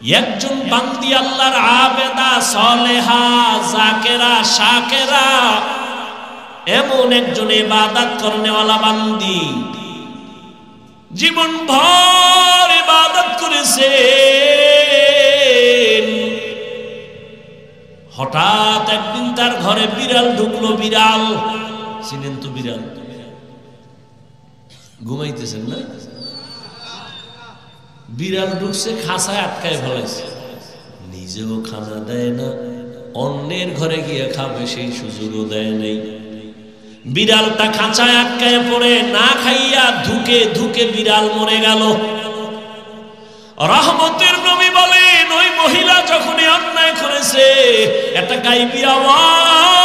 একজন বান্দি আল্লাহর আবেদা সালেহা জাকেরা শাকেরা, এমন একজন ইবাদত করনেওয়ালা বান্দি, জীবন ভর ইবাদত করেছে, হঠাৎ একদিন তার ঘরে বিড়াল ঢুকলো। বিড়াল চিনেন তো? বিড়াল ঘুমাইতেছেন না? বিড়াল ঢুকছে, খাঁচায় আটকায় ফেলাইছে, নিজেও খানা দেয় না, অন্যের ঘরে গিয়ে খাবে সেই সুযোগও দেয় নাই। বিড়ালটা খাঁচায় আটকায় পড়ে না খাইয়া ধুকে ধুকে বিড়াল মরে গেল। রহমতের নবী বলেন, ওই মহিলা যখনই অন্যায় করেছে, একটা গায়বী আওয়াজ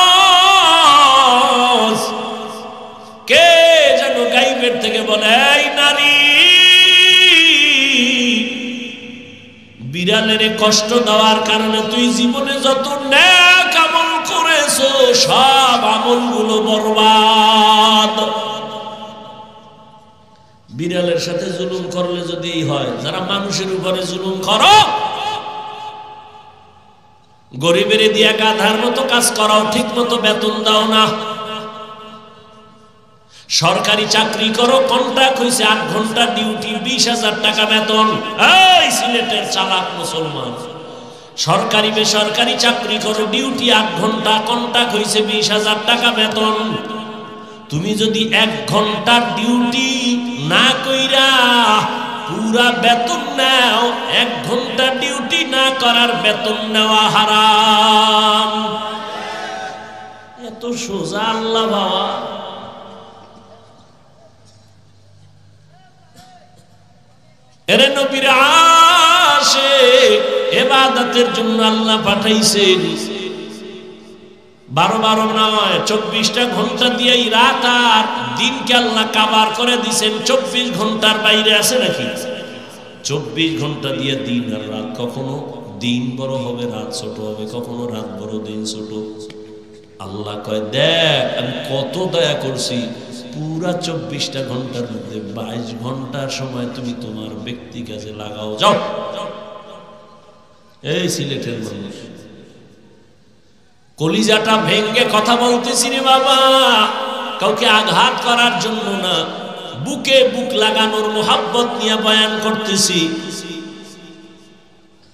কে যেন গায়বের থেকে বলে, এই নারী, বিড়ালের কষ্ট দেওয়ার কারণে তুই জীবনে যত নেক আমল করেছো সব আমলগুলো বরবাদ। বিড়ালের সাথে জুলুম করলে যদি হয়, যারা মানুষের উপরে জুলুম করো, গরিবের দিয়া গাধার মতো কাজ করাও, ঠিক মতো বেতন দাও না। সরকারি চাকরি করো, কন্ট্রাক্ট হইছে 8 ঘন্টা ডিউটি, 20,000 টাকা বেতন। এই সিলেটের চালাক মুসলমান, সরকারি বেসরকারি চাকরি করো, ডিউটি 8 ঘন্টা, কন্ট্রাক্ট হইছে 20,000 টাকা বেতন। তুমি যদি 1 ঘন্টা ডিউটি না কইরা পুরা বেতন নাও, 1 ঘন্টা ডিউটি না করার বেতন নেওয়া হারাম। এত সোজা আল্লাহ বাবা। এরে নবীর আশিক, ইবাদতের জন্য আল্লাহ পাঠাইছেন। 12 নয়, 24টা ঘন্টা দিয়েই রাত আর দিনকে আল্লাহ কাবার করে দিছেন। 24 ঘন্টার বাইরে আছে নাকি? 24 ঘন্টা দিয়ে দিন আর রাত। কখনো দিন বড় হবে, রাত ছোট হবে, কখনো রাত বড়, দিন ছোট। আল্লাহ কয়, দেখ আমি কত দয়া করছি, পুরা 24টা ঘন্টার মধ্যে 22 ঘন্টার সময় তুমি তোমার ব্যক্তি কাজে লাগাও, যাও। এই সিলেটের মানুষ, কলিজাটা ভেঙ্গে কথা বলতেছি রে বাবা, কাউকে আঘাত করার জন্য না, বুকে বুক লাগানোর মোহাব্বত নিয়ে বয়ান করতেছি।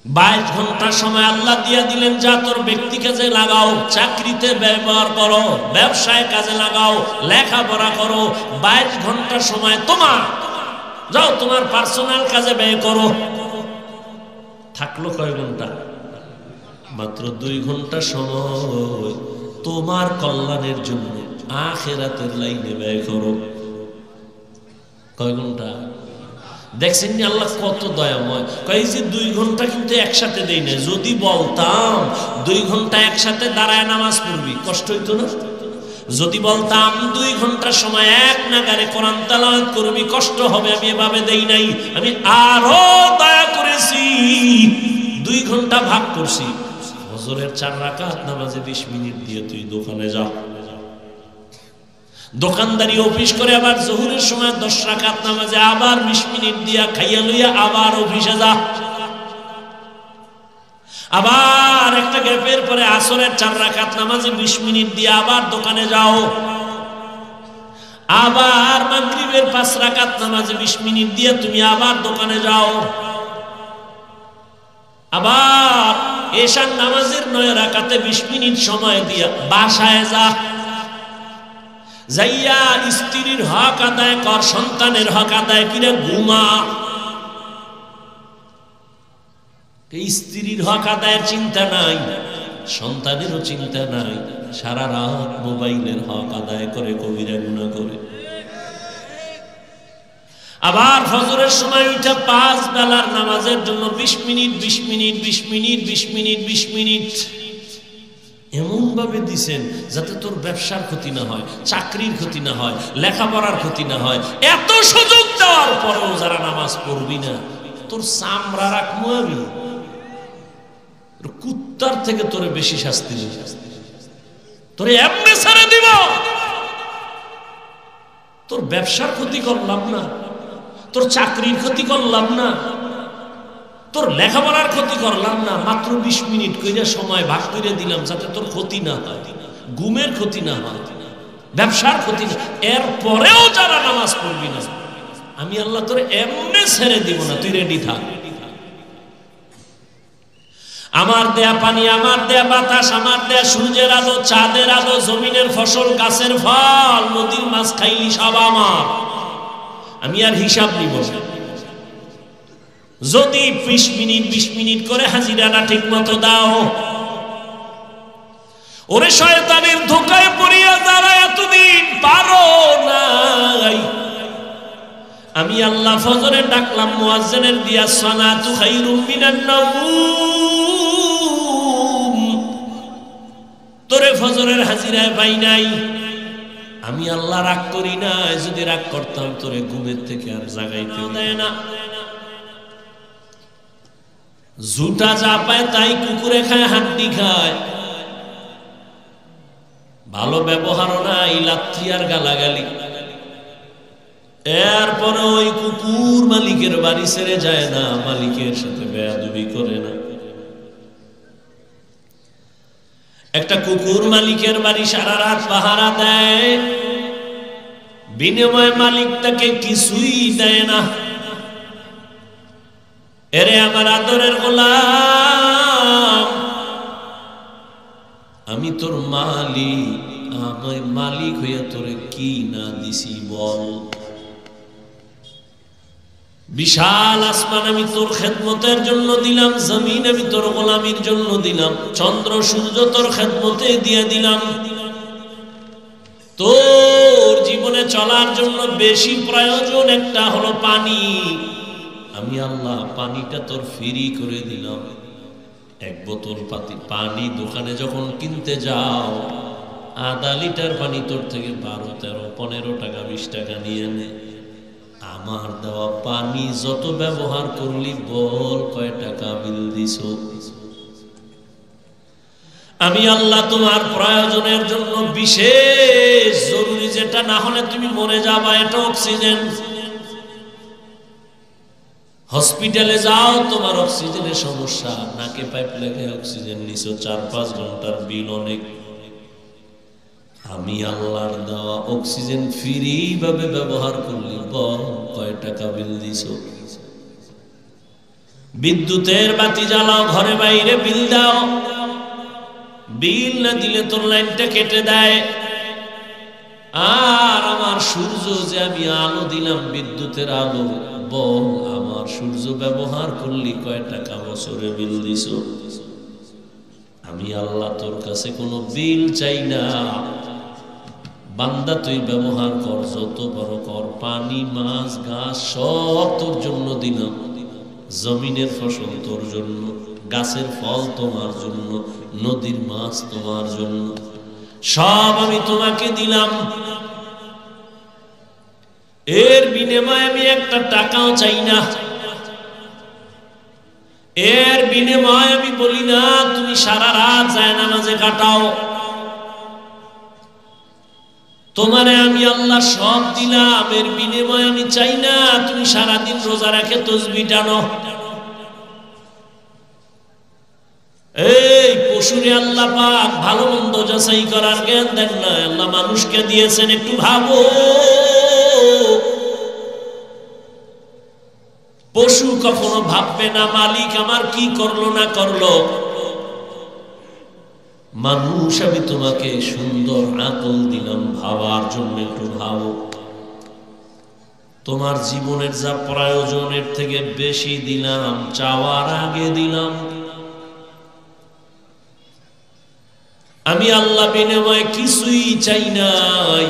22 ঘন্টা সময় আল্লাহ দিয়া দিলেন, যা তোর ব্যক্তি কাজে লাগাও, চাকরিতে ব্যবহার করো, ব্যবসায় কাজে লাগাও, লেখাপড়া করো। 22 ঘন্টা সময় তোমার, যাও তোমার পার্সোনাল কাজে ব্যয় করো। থাকলো কয় ঘন্টা? মাত্র 2 ঘন্টা সময় তোমার কল্যাণের জন্য আখিরাতের লাইনে ব্যয় করো। কয় ঘন্টা? দেখছেন নি আল্লাহ কত দয়াময়। কয় যে 2 ঘন্টা কিন্তু একসাথে দেই না। যদি বলতাম 2 ঘন্টা একসাথে দাঁড়ায় নামাজ পড়বি, কষ্ট হইতো না? যদি বলতাম 2 ঘন্টা সময় এক নাগারে কোরআন তেলাওয়াত করবি, কষ্ট হবে। আমি এভাবে দেই নাই, আমি আরো দয়া করেছি। 2 ঘন্টা ভাগ করছি। ফজরের 4 রাকাত নামাজে 20 মিনিট দিয়ে তুই দোকানে যা, দোকানদারি অফিস করে আবার জোহরের সময় 10 রাকাত নামাজে আবার 20 মিনিট দিয়া খাইয়া লইয়া আবার অফিসে যা। আবার একটা গ্যাপের পরে আসরের 4 রাকাত নামাজে 20 মিনিট দিয়ে আবার দোকানে যাও। আবার মাগরিবের 5 রাকাত নামাজে 20 মিনিট দিয়ে তুমি আবার দোকানে যাও। আবার এশার নামাজের 9 রাকাতে 20 মিনিট সময় দিয়া বাসায় যা। যাইয়া স্ত্রীর হক আদায় কর, সন্তানের হক আদায় করে ঘুমা। স্ত্রীর হক আদায়ের চিন্তা নাই, সন্তানেরও চিন্তা নাই, সারা রাত মোবাইলের হক আদায় করে কবিরা গুনাহ করে। আবার ফজরের সময় উঠে 5 বেলার নামাজের জন্য 20 minute 20 minute 20 minute 20 minute 20 minute এমন ভাবে দিছেন যাতে তোর ব্যবসার ক্ষতি না হয়, চাকরির ক্ষতি না হয়, লেখাপড়ার ক্ষতি না হয়। এত সুযোগ দেওয়ার পরেও যারা নামাজ পড়বি না, তোর চামড়া রাখবো আমি, কুত্তার থেকে তোরে বেশি শাস্তি দিব, তোরে এমনি ছেড়ে দিব। তোর ব্যবসার ক্ষতি করলাম না, তোর চাকরির ক্ষতি করলাম না, তোর লেখাপড়ার ক্ষতি করলাম না, মাত্র 20 মিনিট করে সময় ভাগ করে দিলাম যাতে তোর ক্ষতি না হয়, ঘুমের ক্ষতি না হয়, ব্যবসার ক্ষতি না। এরপরেও যারা নামাজ পড়বি না, আমি আল্লাহ তোর এমনি ছেড়ে দিব না, তুই রেডি থাক। আমার দেয়া পানি, আমার দেয়া বাতাস, আমার দেয়া সূর্যের আলো, চাঁদের আলো, জমিনের ফসল, গাছের ফল, নদীর মাছ খাইলি সব আমার, আমি আর হিসাব নিব না। যদি 20 মিনিট 20 মিনিট করে হাজিরাটা ঠিক মতো দাও, ওরে শয়তানের ধোকায় পড়িয়া যারা এতদিন পারো নাই, আমি আল্লাহ ফজরে ডাকলাম, মুয়াজ্জিনের দিয়া সালাতু খায়রুম মিনান নাওম, তোরে ফজরের হাজিরায় পাই নাই। আমি আল্লাহ রাগ করি না, যদি রাগ করতাম তোরে ঘুমের থেকে আর জাগাইতে দেয় না। ঝুটা যা পায় তাই কুকুরে খায়, হাড্ডি খায়, ভালো ব্যবহারও নাই, লাথি আর গালাগালি। এরপরে ওই কুকুর মালিকের বাড়ি ছেড়ে যায় না, মালিকের সাথে বেয়াদবি করে না। একটা কুকুর মালিকের বাড়ি সারা রাত পাহারা দেয়, বিনিময়ে মালিক তাকে কিছুই দেয় না। এরে আমার আদরের গোলাম, আমি তোর মালিক, আমি মালিক হইয়া তোরে কি না দিছি বল। বিশাল আসমান আমি তোর খেদমতের জন্য দিলাম, জমিন আমি তোর গোলামির জন্য দিলাম, চন্দ্র সূর্য তোর খেদমতে দিয়ে দিলাম। তোর জীবনে চলার জন্য বেশি প্রয়োজন একটা হলো পানি, আমি আল্লাহ পানিটা তোর ফ্রি করে দিলাম। 1 বোতল পানি দোকানে যখন কিনতে যাও, আধা লিটার পানি তোর থেকে 12, 13, 15 টাকা 20 টাকা নিয়ে নে। আমার দেওয়া পানি যত ব্যবহার করলি বল কয় টাকা বিল দিছো? আমি আল্লাহ তোমার প্রয়োজনের জন্য বিশেষ জরুরি, যেটা না হলে তুমি মরে যাবা, এটা অক্সিজেন। হসপিটালে যাও, তোমার অক্সিজেনের সমস্যা, নাকে পাইপ লেগে অক্সিজেন নিছো, 4-5 ঘন্টার বিল অনেক। আমি আল্লাহর দেওয়া অক্সিজেন ফ্রি ভাবে ব্যবহার করলি বল কয় টাকা বিল দিছো? বিদ্যুতের বাতি জ্বালাও, ঘরে বাইরে বিল দাও, বিল না দিলে তোর লাইনটা কেটে দেয়। আর আমার সূর্য যে আমি আলো দিলাম, বিদ্যুতের আলো, বল আমার সূর্য ব্যবহার করলি কয় টাকা বছরে বিল দিছো? আমি আল্লাহ তোর কাছে কোনো বিল চাই না, বান্দা তুই ব্যবহার কর, যত বড় কর, পানি, মাছ, ঘাস সব তোর জন্য দিলাম। জমিনের ফসল তোর জন্য, গাছের ফল তোমার জন্য, নদীর মাছ তোমার জন্য, সব আমি তোমাকে দিলাম। এর বিনিময়ে আমি একটা টাকাও চাই না। এর বিনিময়ে আমি বলি না তুমি সারা রাত জায়নামাজে কাটাও। তোমারে আমি আল্লাহ সব দিলাম, এর বিনিময়ে আমি চাই না তুমি সারাদিন রোজা রেখে তাসবিহ টানো। এই পশুরে আল্লাহ পাক ভালো মন্দ যাচাই করার জ্ঞান দেন না, আল্লাহ মানুষকে দিয়েছেন, একটু ভাবো। পশু কখনো ভাববে না মালিক আমার কি করলো না করলো। মানুষ আমি তোমাকে সুন্দর আকল দিলাম, ভাবার জন্য একটু ভাবো। তোমার জীবনের যা প্রয়োজনের থেকে বেশি দিলাম, চাওয়ার আগে দিলাম। আমি আল্লাহ বিনিময়ে কিছুই চাই নাই।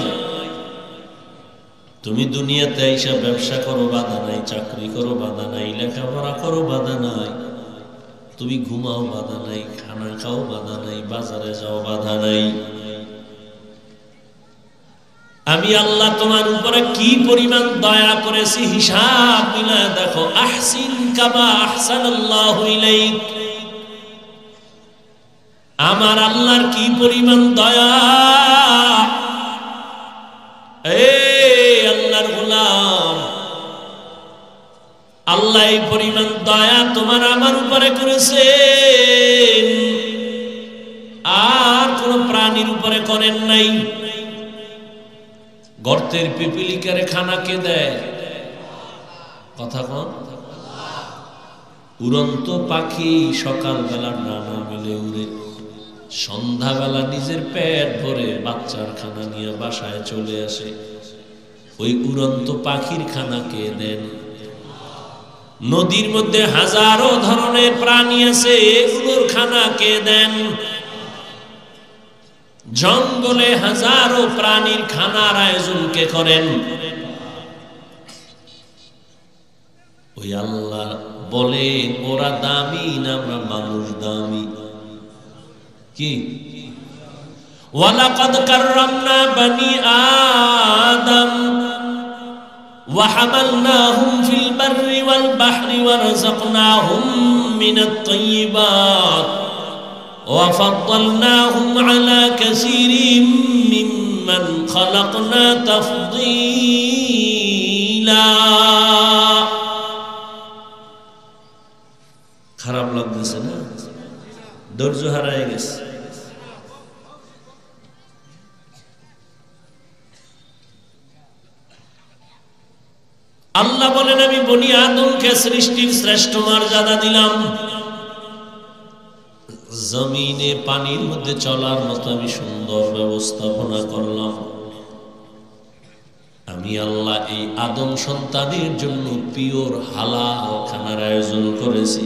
তুমি দুনিয়াতে আইসা ব্যবসা করো বাধা নাই, চাকরি করো বাধা নাই, লেখাপড়া করো বাধা নাই, তুমি ঘুমাও বাধা নাই, খানা খাও বাধা নাই, বাজারে যাও বাধা নাই। আমি আল্লাহ তোমার উপরে কি পরিমাণ দয়া করেছি হিসাব মিলায় দেখো। আহসিন কামা আহসানাল্লাহু ইলাইক। আমার আল্লাহর কি পরিমাণ দয়া। এই আল্লাহর গোলাম, আল্লাহ এই পরিমাণ দয়া তোমার আমার উপরে করেছেন, আর কোন প্রাণীর উপরে করেন নাই। গর্তের পিপিলিকারে খানা কে দেয়? কথা কন। উড়ন্ত পাখি সকালবেলা ডানা মেলে উড়ে, সন্ধ্যাবেলা নিজের পেট ভরে বাচ্চার খানা নিয়ে বাসায় চলে আসে। ওই উড়ন্ত পাখির খানা কে দেন? নদীর মধ্যে হাজারো ধরনের প্রাণী আছে, এগুলোর খানা কে দেন? জঙ্গলে হাজারো প্রাণীর খানার আয়োজন কে করেন? ওই আল্লাহ বলেন ওরা দামি না আমরা মানুষ দামি? কি ওয়ালাকাদ কাররামনা বানি আদম ওয়া হামালনাহুম ফিল বাররি ওয়াল বাহরি ওয়া রাযাকনাহুম মিনাত তাইয়্যিবাত ওয়া ফাদ্দালনাহুম আলা কাসীরিম মিম্মান খালাকনা তাফদীলা। খারাপ লাগতেছে না? ধৈর্য হারায় গেছে। আল্লাহ বলেন আমি বনি আদমকে সৃষ্টির শ্রেষ্ঠ মর্যাদা দিলাম, জমিনে পানির মধ্যে চলার মতো আমি সুন্দর ব্যবস্থাপনা করলাম। আমি আল্লাহ এই আদম সন্তানের জন্য পিওর হালাল খানার আয়োজন করেছি।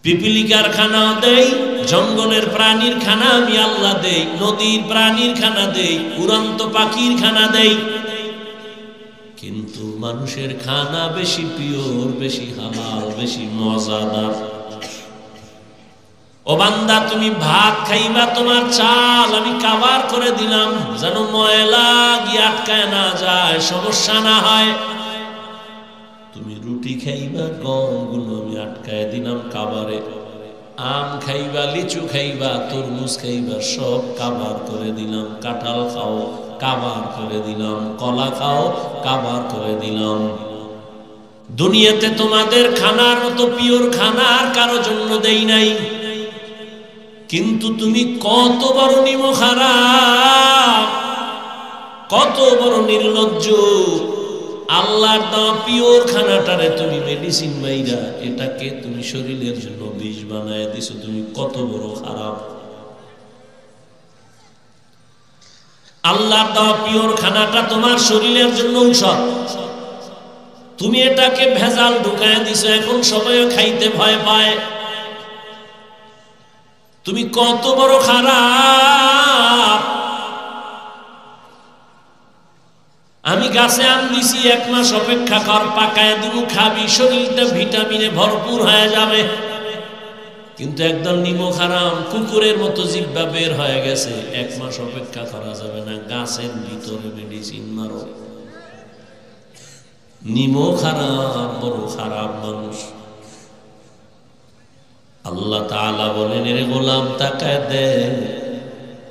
পিপিলিকার খানাও দেই, জঙ্গলের প্রাণীর খানা আমি আল্লাহ দেই, নদীর প্রাণীর খানা দেই, উড়ন্ত পাখির খানা দেই। কিন্তু মানুষের খানা বেশি পিওর, বেশি হালাল, বেশি মজাদার। ও বান্দা তুমি ভাত খাইবা, তোমার চাল আমি কাভার করে দিলাম যেন ময়লা গিয়ে আটকায় না যায়, সমস্যা না হয়। তুমি রুটি খাইবা, গমগুলো আমি আটকায় দিলাম কাভারে। আম খাইবা, লিচু খাইবা, তরমুজ খাইবা, সব কাভার করে দিলাম। কাঁঠাল খাও, কাভার করে দিলাম। কলা খাও, কাভার করে দিলাম। দুনিয়াতে তোমাদের খানার মতো পিওর খানা আর কারো জন্য দেই নাই। কিন্তু তুমি কত বড় নিমখারাপ, কত বড় নির্লজ্জ! আল্লাহর দেওয়া পিওর খানাটারে তুমি মেডিসিন মাইরা এটাকে তুমি শরীরের জন্য বিষ বানায় দিছো। তুমি কত বড় খারাপ! আল্লাহর দেওয়া পিওর খানাটা তোমার শরীরের জন্য ঔষধ, তুমি এটাকে ভেজাল ঢুকায় দিছো। এখন সবাই খাইতে ভয় পায়। তুমি কত বড় খারাপ! আমি গাছে আম দিছি, 1 মাস অপেক্ষা কর, পাকায় দিব, খাবি, শরীরটা ভিটামিনে ভরপুর হয়ে যাবে। কিন্তু একদম নিমখারাম কুকুরের মতো জিহ্বা বের হয়ে গেছে, 1 মাস অপেক্ষা করা যাবে না, গাছের ভিতরে মেডিসিন মারো। নিমখারাম, বড় খারাপ মানুষ। আল্লাহ তাআলা বলেন এরে গোলাম তাকায় দে,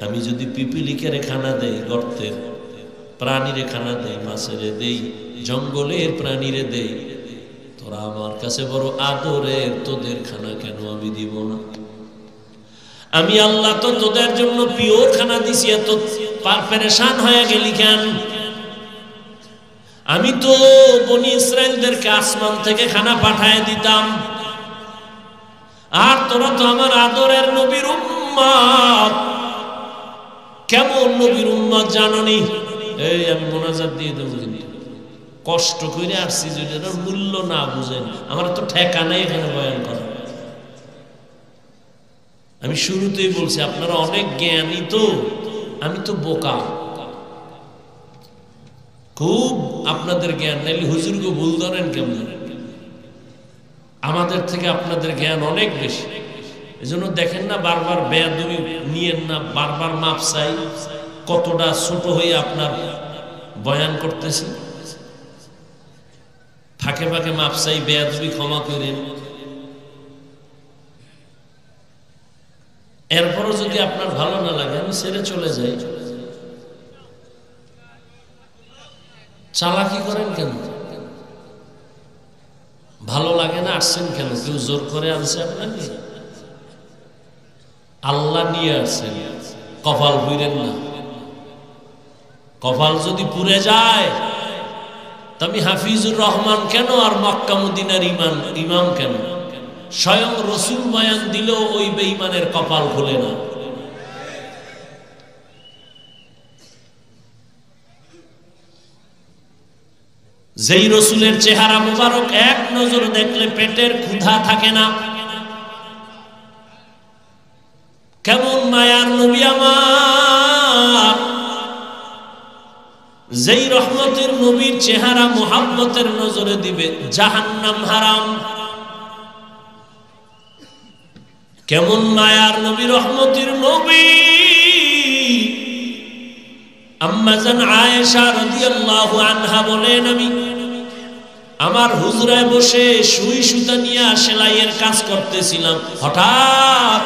আমি যদি পিপিলিকারে খানা দেই, গর্তের প্রাণীরে খানা দেই, মাছেরে দেই, জঙ্গলের প্রাণীরে দেই, তোরা আমার কাছে বড় আদরের, তোদের খানা কেন আমি দিব না? আমি আল্লাহ তো তোদের জন্য পিওর খানা দিছি, এত পেরেশান হয়ে গেলি কেন? আমি তো বনি ইসরাইলদেরকে আসমান থেকে খানা পাঠায় দিতাম, আর তোরা তো আমার আদরের নবীর উম্মত। কেমন নবীর উম্মত জাননি? এই আমি মোনাজাত দিয়ে দেবো, কিন্তু কষ্ট করে আসছি, যদি এটার মূল্য না বুঝেন আমার তো ঠেকা নেই এখানে বয়ান করা। আমি শুরুতেই বলছি আপনারা অনেক জ্ঞানী, তো আমি তো বোকা, খুব আপনাদের জ্ঞান, নাইলে হুজুরকে ভুল ধরেন কেমন? আমাদের থেকে আপনাদের জ্ঞান অনেক বেশি। এজন্য দেখেন না, বারবার বেয়াদবি নিয়েন না, বারবার মাপ চাই। কতটা ছোট হয়ে আপনার বয়ান করতেছি, ফাঁকে ফাঁকে মাপ চাই, বেয়াদবি ক্ষমা করেন। এরপরও যদি আপনার ভালো না লাগে আমি ছেড়ে চলে যাই। চালাকি করেন কেন? ভালো লাগে না? আসছেন কেন? কেউ জোর করে আনছে আপনাকে? আল্লাহ নিয়ে আসছেন। কপাল পুড়েন না। কপাল যদি পুড়ে যায়, তুমি হাফিজুর রহমান কেন আর মক্কা মদিনার ইমাম কেন? স্বয়ং রসুল বয়ান দিলেও ওই বেঈমানের কপাল খুলে না। যেই রসুলের চেহারা মুবারক এক নজর দেখলে পেটের ক্ষুধা থাকে না। কেমন মায়ার নবী আমার, যেই রহমতের নবীর চেহারা মুহাব্বতের নজরে দিবে জাহান্নাম হারাম। কেমন মায়ার নবী, রহমতের নবী। আম্মা জান আয়েশা রাদিয়াল্লাহু আনহা বলেন, আমি আমার হুজরায় বসে সুই সুতা নিয়ে সেলাইয়ের কাজ করতেছিলাম, হঠাৎ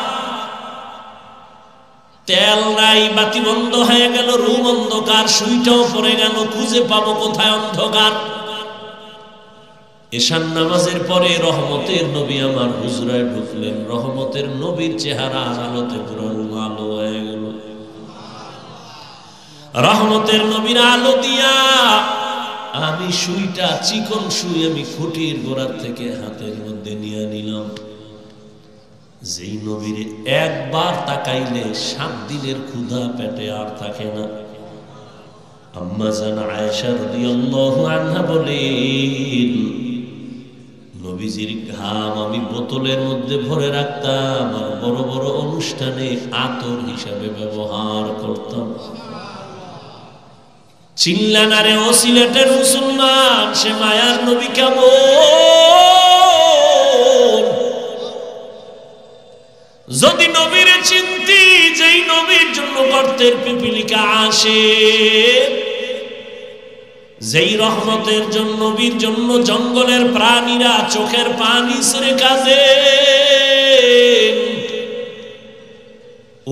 তেল নাই, বাতি বন্ধ হয়ে গেল, রুম অন্ধকার, সুইটাও পড়ে গেল, খুঁজে পাবো কোথায়? অন্ধকার। এশার নামাজের পরে রহমতের নবী আমার হুজরায় ঢুকলেন। রহমতের নবীর চেহারা আলোতে পুরো আলো হয়ে গেল। রহমতের নবীর আলো দিয়া আমি সুইটা, চিকন সুই, আমি খুঁটির গোড়ার থেকে হাতের মধ্যে নিয়ে নিলাম। যেই নবীরে একবার তাকাইলে 7 দিনের ক্ষুধা পেটে আর থাকে না। আম্মা জান আয়েশা রাদিয়াল্লাহু আনহা বলেন, নবীজির ঘাম আমি বোতলের মধ্যে ভরে রাখতাম আর বড় বড় অনুষ্ঠানে আতর হিসাবে ব্যবহার করতাম। চিল্লানারে ও সিলেটের মুসলমান, সে মায়ার নবী কেমন? যদি নবীরে চিন্তি, যেই নবীর জন্য গর্তের পিপিলিকা আসে, যেই রহমতের জন্য নবীর জন্য জঙ্গলের প্রাণীরা চোখের পানি ছেড়ে কাঁদে,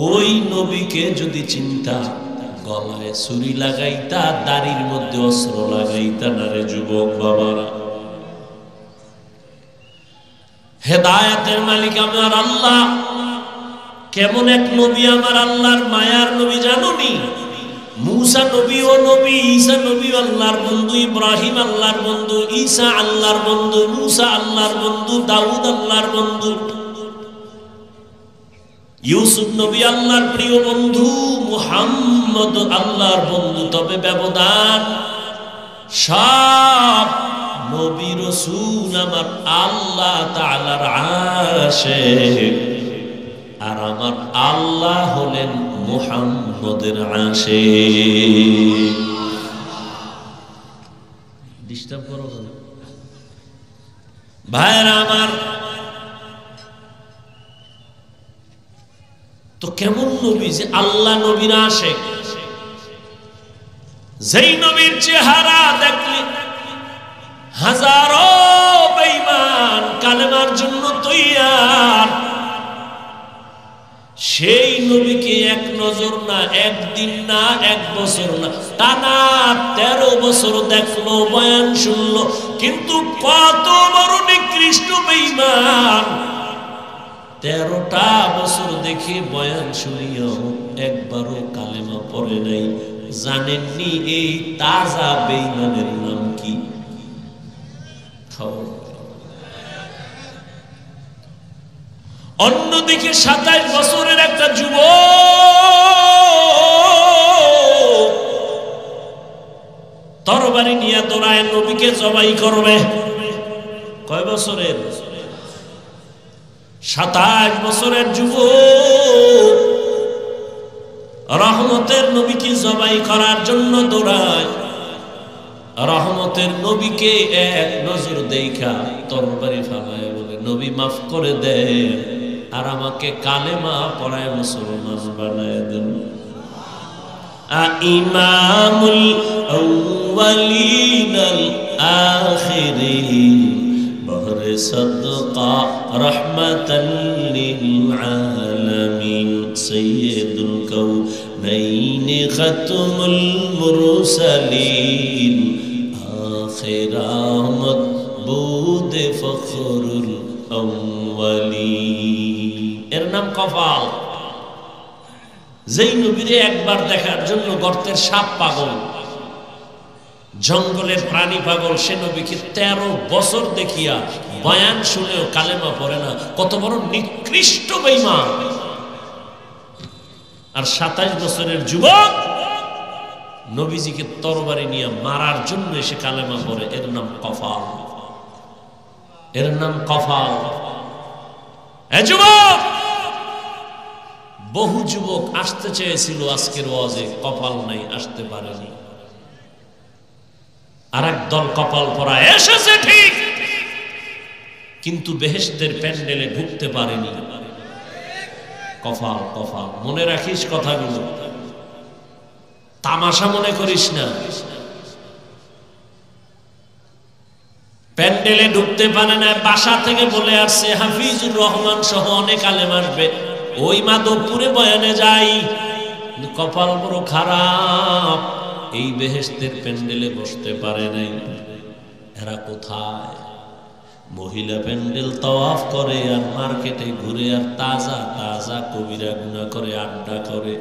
ওই নবীকে যদি চিন্তা, গলায় ছুরি লাগাইতা, দাড়ির মধ্যে অস্ত্র লাগাইতা না রে যুবক বাবারা। হেদায়েতের মালিক আমার আল্লাহ, কেমন এক নবী আমার আল্লাহর মায়ার নবী জানোনি? মুসা নবী ও নবী, ঈসা নবী আল্লাহর বন্ধু, ইব্রাহিম আল্লাহর বন্ধু, ঈসা আল্লাহর বন্ধু, মুসা আল্লাহর বন্ধু, দাউদ আল্লাহর বন্ধু, ইউসুফ নবী আল্লাহর প্রিয় বন্ধু, মুহাম্মদ আল্লাহর বন্ধু। তবে ব্যবধান, সব নবী রাসূল আমার আল্লাহ তাআলার আশিক, আর আমার আল্লাহ হলেন মুহাম্মদের আশিক। ডিস্টার্ব করো ভাইরা আমার। তো কেমন নবী যে আল্লাহ নবীর আশিক, যেই নবীর চেহারা দেখলে হাজারো বেঈমান কালেমার জন্য তৈয়ার, সেই নবীকে এক নজর না, একদিন না, 1 বছর না, টানা 13 বছর দেখলো, বয়ান শুনলো, কিন্তু কত বড় নিকৃষ্ট বেঈমান। 13টা বছর দেখে বয়ান শুনিও একবারও কালেমা পড়ে নাই। জানেননি এই তাজা বেঈমানের নাম কি? অন্যদিকে 27 বছরের একটা যুবক তরবারি নিয়ে দৌড়ায় নবীকে জবাই করবে। কয় বছরের? 27 বছরের যুবক রহমতের নবীকে জবাই করার জন্য দৌড়ায়। রহমতের নবীকে এক নজর দেখা তরবারি ফালায় বলে, নবী মাফ করে দেন আর আমাকে কালেমা পড়ায় মুসলমান বানায় দেন। ইমামুল আউয়ালিন আল আখিরিন বহরে সাদকা রাহমাতাল লিল আলামিন সাইয়্যিদুল কাউনাইন খাতমুল মুরসালিন আখিরামত বুদ হুদে ফখরুল আউয়ালিন। এর নাম কপাল। যেই নবীরে একবার দেখার জন্য গর্তের সাপ পাগল, জঙ্গলের প্রাণী পাগল, সে নবীকে 13 বছর দেখিয়া বয়ান শুনেও কালেমা পড়ে না। কত বড় নিকৃষ্ট বেঈমান। আর 27 বছরের যুবক নবীজিকে তরবারি নিয়ে মারার জন্য এসে কালেমা পড়ে। এর নাম কফাল, এর নাম কফাল। এ যুবক, বহু যুবক আসতে চেয়েছিল আজকের ওয়াজে, কপাল নাই, আসতে পারেনি। আর এক দল কপাল পরা এসেছে ঠিক, কিন্তু বেহেশতের প্যান্ডেলে ঢুকতে পারেনি। কপাল কপাল, মনে রাখিস কথাগুলো, তামাশা মনে করিস না। প্যান্ডেলে ঢুকতে পারে না, বাসা থেকে বলে আসছে হাফিজুর রহমান সহ অনেক আলেম আসবে, ওই মাধবপুরে বয়ানে যাই। কপাল বড় খারাপ, এই বেহেশতের প্যান্ডেলে বসতে পারে নাই। এরা কোথায়? মহিলা প্যান্ডেল তাওয়াফ করে আর মার্কেটে ঘুরে আর তাজা তাজা কবিরা গুনাহ করে, আড্ডা করে।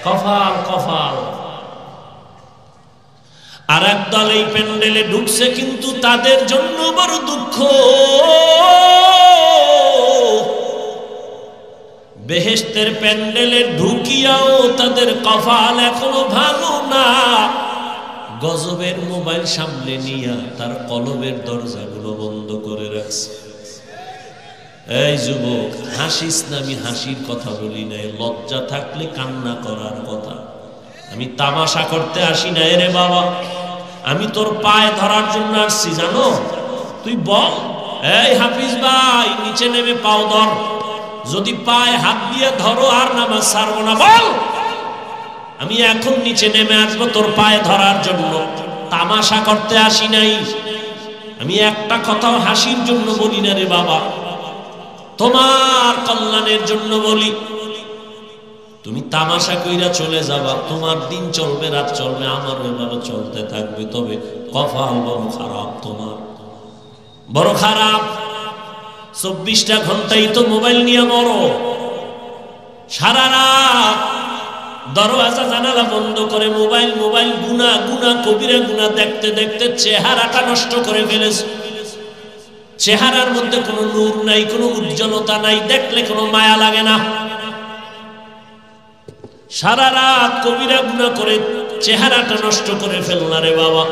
কপাল কপাল। আর একদল এই প্যান্ডেলে ঢুকছে, কিন্তু তাদের জন্য বড় দুঃখ। বেহেশতের প্যান্ডেলে ঢুকিয়াও তাদের কপাল এখনো ভালো না। গজবের মোবাইল সামনে নিয়া তার কলবের দরজাগুলো বন্ধ করে রাখছে। এই যুবক, হাসিস না, আমি হাসির কথা বলি নাই, লজ্জা থাকলে কান্না করার কথা। আমি তামাশা করতে আসি না রে বাবা, আমি তোর পায়ে ধরার জন্য আসছি, জানো? তুই বল, এই হাফিজ ভাই, নিচে নেমে পাও ধর। যদি পায়ে হাত দিয়ে ধরো আর নামাজ ছাড়বো না, বল। আমি এখন নিচে নেমে আসবো তোর পায়ে ধরার জন্য। তামাশা করতে আসি নাই, আমি একটা কথাও হাসির জন্য বলি না রে বাবা, তোমার কল্যাণের জন্য বলি। তুমি তামাশা কইরা চলে যাবা, তোমার দিন চলবে, রাত চলবে, আমার এভাবে চলতে থাকবে। তবে কপাল বড় খারাপ, তোমার বড় খারাপ। 24টা ঘন্টাই তো মোবাইল নিয়ে মরো। সারা রাত দরওয়াজা জানালা বন্ধ করে মোবাইল মোবাইল গুনাহ গুনাহ কবিরা গুনাহ দেখতে দেখতে চেহারাটা নষ্ট করে ফেলেছ। চেহারার মধ্যে কোনো নূর নাই, কোনো উজ্জ্বলতা নাই, দেখলে কোনো মায়া লাগে না। সারা রাত কবিরা গুনাহ করে চেহারাটা নষ্ট করে ফেললা রে বাবা।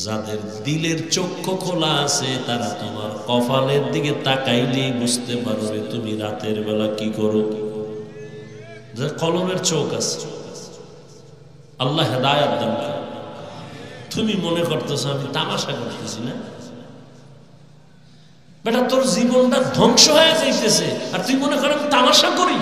যাদের দিলের চক্ষু খোলা আছে তারা তোমার কপালের দিকে তাকাইলেই বুঝতে পারবে তুমি রাতের বেলা কি করো। যার কলবের চোখ আছে, আল্লাহ হেদায়েত দান করে। তুমি মনে করতেছো আমি তামাশা করতেছি না? বেটা, তোর জীবনটা ধ্বংস হয়ে যাইতেছে আর তুই মনে কর আমি তামাশা করি।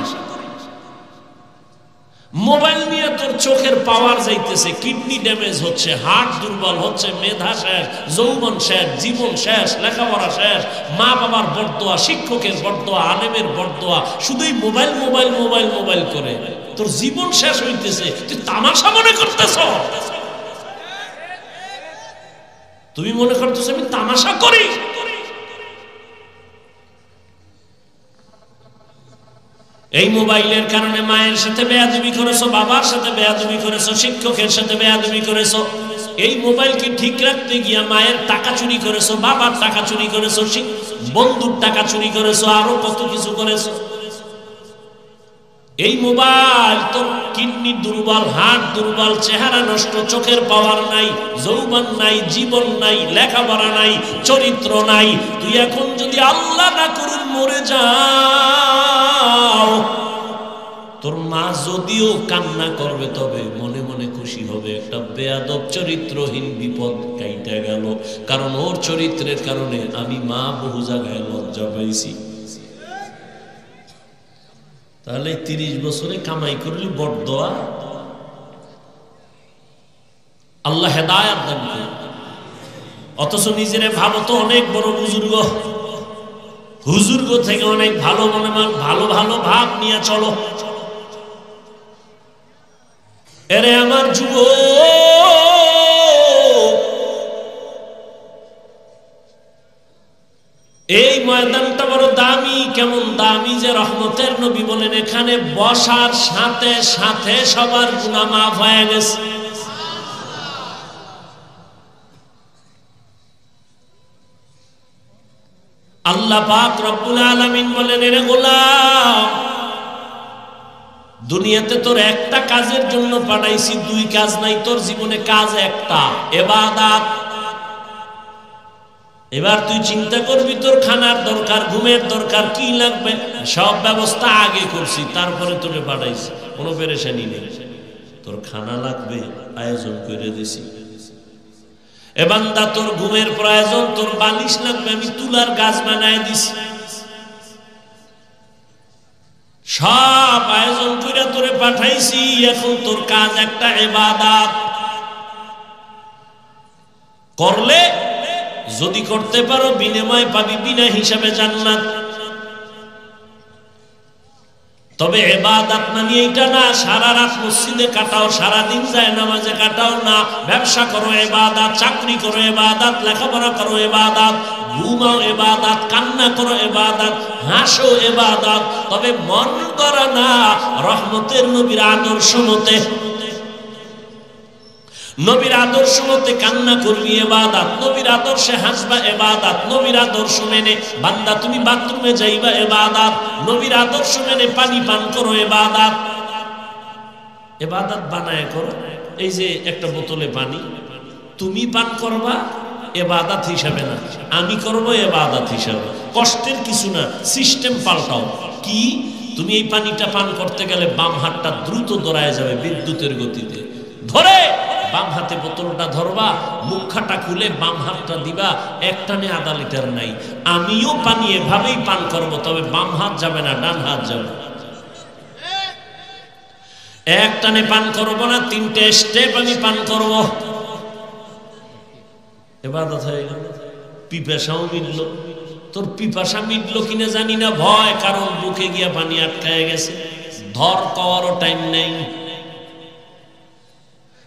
মোবাইল নিয়ে তোর চোখের পাওয়ার যাইতেছে, কিডনি ড্যামেজ হচ্ছে, হার্ট দুর্বল হচ্ছে, মেধা শেষ, যৌবন শেষ, জীবন শেষ, লেখাপড়া শেষ, মা বাবার বরদোয়া, শিক্ষকের বরদোয়া, আলেমের বরদোয়া, শুধুই মোবাইল মোবাইল মোবাইল মোবাইল করে তোর জীবন শেষ হইতেছে। তুই তামাশা মনে করতেছ? তুমি মনে করতেছ আমি তামাশা করি? এই মোবাইলের কারণে মায়ের সাথে বেয়াদবি করেছো, বাবার সাথে বেয়াদবি করেছো, শিক্ষকের সাথে বেয়াদবি করেছো। এই মোবাইলকে ঠিক রাখতে গিয়া মায়ের টাকা চুরি করেছো, বাবার টাকা চুরি করেছো, বন্ধুর টাকা চুরি করেছো, আরো কত কিছু করেছো। এই মোবাইল তোর কিডনি দুর্বল, হার্ট দুর্বল, চেহারা নষ্ট, চোখের পাওয়ার নাই, যৌবন নাই, জীবন নাই, লেখাপড়া নাই, চরিত্র নাই। তুই এখন যদি আল্লাহ না করুন মরে যাও, তোর মা যদিও কান্না করবে তবে মনে মনে খুশি হবে, একটা বেয়াদব চরিত্রহীন বিপদ কাইটা গেল। কারণ ওর চরিত্রের কারণে আমি মা বহু জায়গায় লজ্জা পাইছি। তাহলে 30 বছরে কামাই করলি বরদোয়া। আল্লাহ হেদায়েত দান করে। অথচ নিজেরে ভাবো তো অনেক বড় বুজুর্গ, হুজুর্গ থেকে অনেক ভালো মনে ভালো ভালো ভাব নিয়ে চলো। এরে আমার যুবক, এই ময়দানটা বড় দামি, কেমন দামি যে রহমতের নবী বলেন এখানে বসার সাথে সাথে সবার গুনাহ মাফ হয়ে গেছে। আল্লাহ পাক রব্বুল আলামিন বলেন, এরে গোলাম, দুনিয়াতে তোর একটা কাজের জন্য পাঠাইছি, দুই কাজ নাই তোর জীবনে, কাজ একটা, ইবাদত। এবার তুই চিন্তা করবি তোর খানার দরকার, ঘুমের দরকার, কি লাগবে, সব ব্যবস্থা আগে করছি, তারপরে তোরে পাঠাইছি, কোনো পেরেশানি নেই। তোর খানা লাগবে, আয়োজন করে দিছি। এ বান্দা, তোর ঘুমের প্রয়োজন, তোর বালিশ লাগবে, আমি তুলার গাছ বানায় দিছি, সব আয়োজন করে তোরে পাঠাইছি। এখন তোর কাজ একটা, ইবাদত করলে যদি করতে পারো বিনিময় পাবি বিনা হিসাবে জান্নাত। তবে ইবাদত মানে এইটা না সারা রাত মসজিদে কাটাও, সারা দিন যায় নামাজে কাটাও না। ব্যবসা করো ইবাদত, চাকরি করো ইবাদত, লেখাপড়া করো ইবাদত, ঘুমাও ইবাদত, কান্না করো ইবাদত, হাসো ইবাদত। তবে মন করা না রহমতের নবীর আদর্শ মতে, নবীর আদর্শ মতে কান্না করবি ইবাদত, নবীর আদর্শে হাসবা ইবাদত, নবীর আদর্শ মেনে বান্দা তুমি বাথরুমে যাইবা ইবাদত, নবীর আদর্শ মেনে পানি পান করো ইবাদত। ইবাদত বানায় করো। এই যে একটা বোতলে পানি তুমি পান করবা ইবাদত হিসাবে না, আমি করব ইবাদত হিসাবে। কষ্টের কিছু না, সিস্টেম পাল্টাও। কি? তুমি এই পানিটা পান করতে গেলে বাম হাতটা দ্রুত দৌড়ায় যাবে বিদ্যুতের গতিতে, ধরে বাম হাতে বোতলটা ধরবা, মুখটা খুলে বাম হাতটা দিবা, একটানে আধা লিটার নাই। আমিও পানি এভাবেই পান করব, তবে বাম হাত যাবে না, ডান হাত যাবে। একটানে পান করবো না, তিনটে স্টেপ আমি পান করব। ইবাদত হয়ে গেল। পিপাসাও মিটল। তোর পিপাসা মিটলো কিনা জানি না, ভয়, কারণ বুকে গিয়া পানি আটকায় গেছে, ধর কওয়ারও টাইম নেই।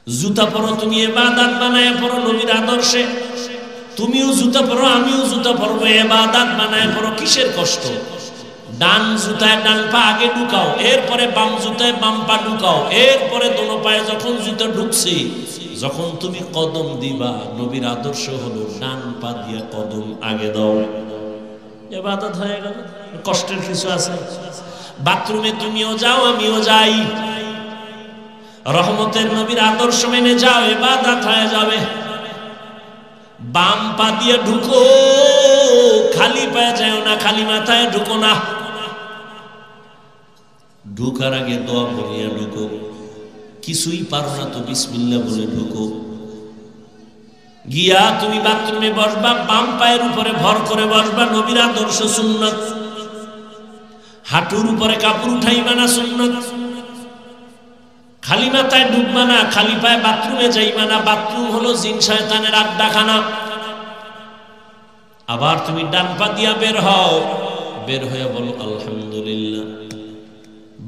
জুতা পরো, তুমি ইবাদত বানায় পরো নবীর আদর্শে। তুমিও জুতা পরো, আমিও জুতা পরবো, ইবাদত বানায় পরো। কিসের কষ্ট? ডান জুতায় ডান পা আগে ঢুকাও, এরপরে বাম জুতায় বাম পা ঢুকাও, এরপরে দোনো পায়ে যখন জুতা ঢুকছে, যখন তুমি কদম দিবা, নবীর আদর্শ হলো ডান পা দিয়ে কদম আগে দাও। ইবাদত হয়ে গেল। কষ্টের কিছু আছে? বাথরুমে তুমিও যাও, আমিও যাই, রহমতের নবীর আদর্শ মেনে যাও, ইবাদত হয়ে যাবে। বাম পা দিয়ে ঢুকো, খালি পায়ে যাও না, খালি মাথায় ঢুকো না। ঢুকার আগে দোয়া বলিয়া ঢুকো। কিছুই পারো না তো বিসমিল্লাহ বলে ঢুকো। গিয়া তুমি বাথরুমে বসবা, বাম পায়ের উপরে ভর করে বসবা, নবীর আদর্শ সুন্নত। হাঁটুর উপরে কাপড় উঠাইবা না, সুন্নত। খালি মাথায় ঢুকবা না, খালি পায়ে বাথরুমে যাইবা না, বাথরুম হলো জিন শয়তানের আড্ডাখানা। আবার তুমি ডান পা দিয়া বের হও, বের হয়ে বলো আলহামদুলিল্লাহ।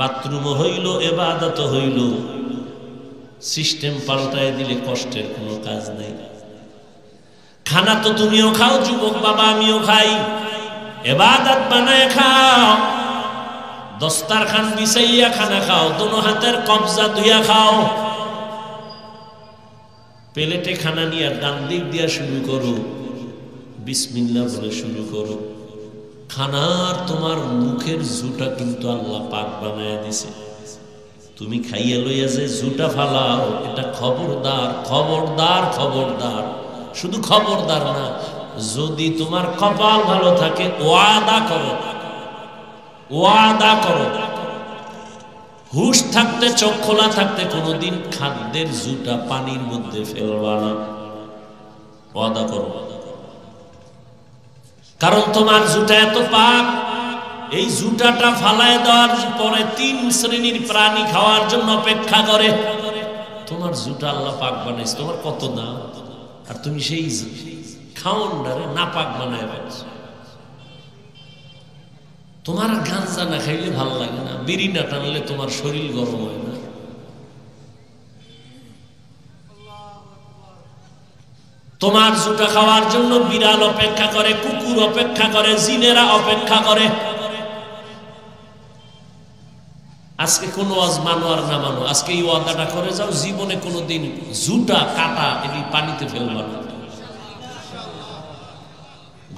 বাথরুমও হইল, ইবাদত হইল। সিস্টেম পাল্টায় দিলে কষ্টের কোনো কাজ নাই। খানা তো তুমিও খাও, যুবক বাবা, আমিও খাই, ইবাদত বানায় খাও। দস্তারখান বিছাইয়া খানা খাও, দোনো হাতের কবজা ধুইয়া খাও। প্লেটে খানা নিয়ে ডান দিক দিয়া শুরু করো, বিসমিল্লাহ বলে শুরু করো। খানার তোমার মুখের জুটা কিন্তু আল্লাহ পাক বানায় দিছে। তুমি খাইয়া লইয়া যে জুটা ফালাও, এটা খবরদার, খবরদার, খবরদার। শুধু খবরদার না, যদি তোমার কপাল ভালো থাকে, ওয়াদা করো, ওয়াদা করো, হুশ থাকতে, চোখ খোলা থাকতে কোনোদিন খাদ্যের জুটা পানির মধ্যে ফেলবা না। ওয়াদা করো। কারণ তোমার জুটা এত পাক, এই জুটাটা ফালায় দেওয়ার পরে 3 শ্রেণীর প্রাণী খাওয়ার জন্য অপেক্ষা করে। তোমার জুটা আল্লাহ পাক বানাইছে, তোমার কত দাম, আর তুমি সেই খাওয়ানটারে না পাক বানায় ফেলছো। তোমার গাঁজা না খাইলে ভাল লাগে না, বিড়ি না টানলে তোমার শরীর গরম হয় না। তোমার জুতা খাওয়ার জন্য বিড়াল অপেক্ষা করে, কুকুর অপেক্ষা করে, জিনেরা অপেক্ষা করে। আজকে কোন ওয়াজ মানো আর না মানো, আজকে এই ওয়াদাটা করে যাও, জীবনে কোনোদিন জুতা কাটা এটি পানিতে ফেলবা না।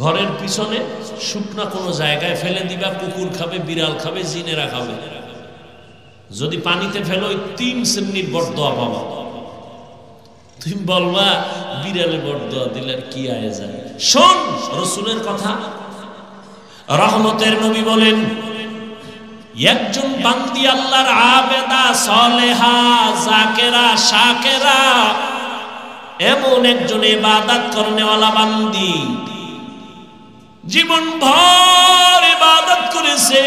ঘরের পিছনে শুকনা কোনো জায়গায় ফেলে দিবা, কুকুর খাবে, বিড়াল খাবে, জিনেরা খাবে। যদি পানিতে ফেলো 3 শ্রেণীর বরদোয়া পাবা। তুমি বলবা বিড়ালে বরদোয়া দিলে আর কি আয়ে যায়। শোন রাসূলের কথা, রহমতের নবী বলেন, একজন বান্দি আল্লাহর আবেদা, সালেহা, জাকেরা, শাকেরা, এমন একজন ইবাদত করনেওয়ালা বান্দি, জীবন ভর ইবাদত করেছে,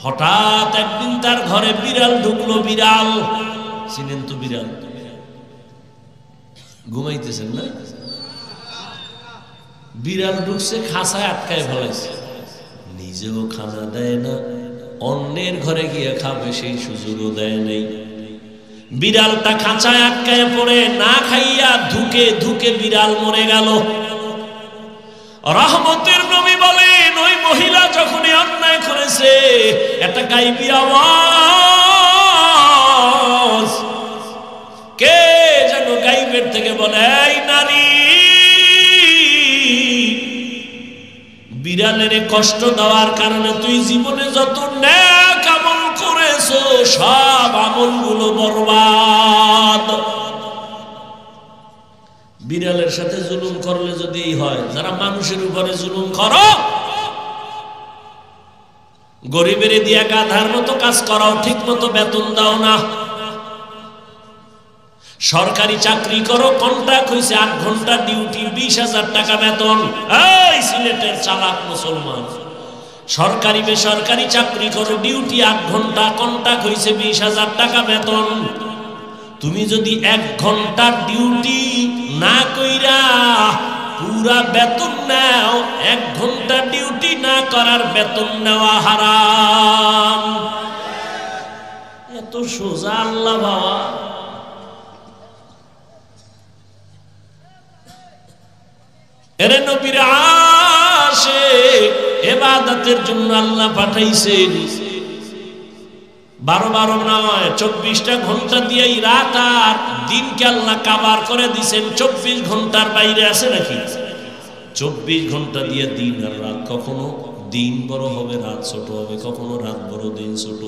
হঠাৎ একদিন তার ঘরে বিড়াল ঢুকলো। বিড়াল চিনেন তো? বিড়াল ঘুমাইতেছেন না? বিড়াল ঢুকছে, খাঁচায় আটকায় ফেলেছে, নিজেও খানা দেয় না, অন্যের ঘরে গিয়ে খাবে সেই সুযোগও দেয় নাই। বিড়ালটা খাঁচায় আটকায় পড়ে না খাইয়া ধুকে ধুকে বিড়াল মরে গেল। রহমতের নবী বলেন, ওই মহিলা যখন অন্যায় করেছে, একটা গাইবী আওয়াজ কে যেন গাইবের থেকে বলে, এই নারী, বিড়ালের কষ্ট দেওয়ার কারণে তুই জীবনে যত নেক আমল করেছো সব আমলগুলো বরবাদ। বিড়ালের সাথে জুলুম করলে যদি হয়, যারা মানুষের উপরে জুলুম করো, গরিবের দিয়া গাধার মতো কাজ করাও, ঠিক মতো বেতন দাও না। সরকারি চাকরি করো, কন্ট্রাক্ট হইছে 8 ঘন্টা ডিউটি, 20,000 টাকা বেতন। এই সিলেটের চালাক মুসলমান, সরকারি বেসরকারি চাকরি করো, ডিউটি 8 ঘন্টা, কন্ট্রাক্ট হইছে 20,000 টাকা বেতন। তুমি যদি 1 ঘন্টা ডিউটি না কইরা পুরা বেতন নাও, 1 ঘন্টা ডিউটি না করার বেতন নেওয়া হারাম। এত সোজা আল্লাহ বাবা। এরে নবীর আশিক, ইবাদতের জন্য আল্লাহ পাঠাইছেন। 12 নয়, 24টা ঘন্টা দিয়েই রাত আর দিনকে আল্লাহ কাবার করে দিছেন। 24 ঘন্টার বাইরে আছে নাকি? 24 ঘন্টা দিয়ে দিন আর রাত। কখনো দিন বড় হবে, রাত ছোট হবে, কখনো রাত বড়, দিন ছোট।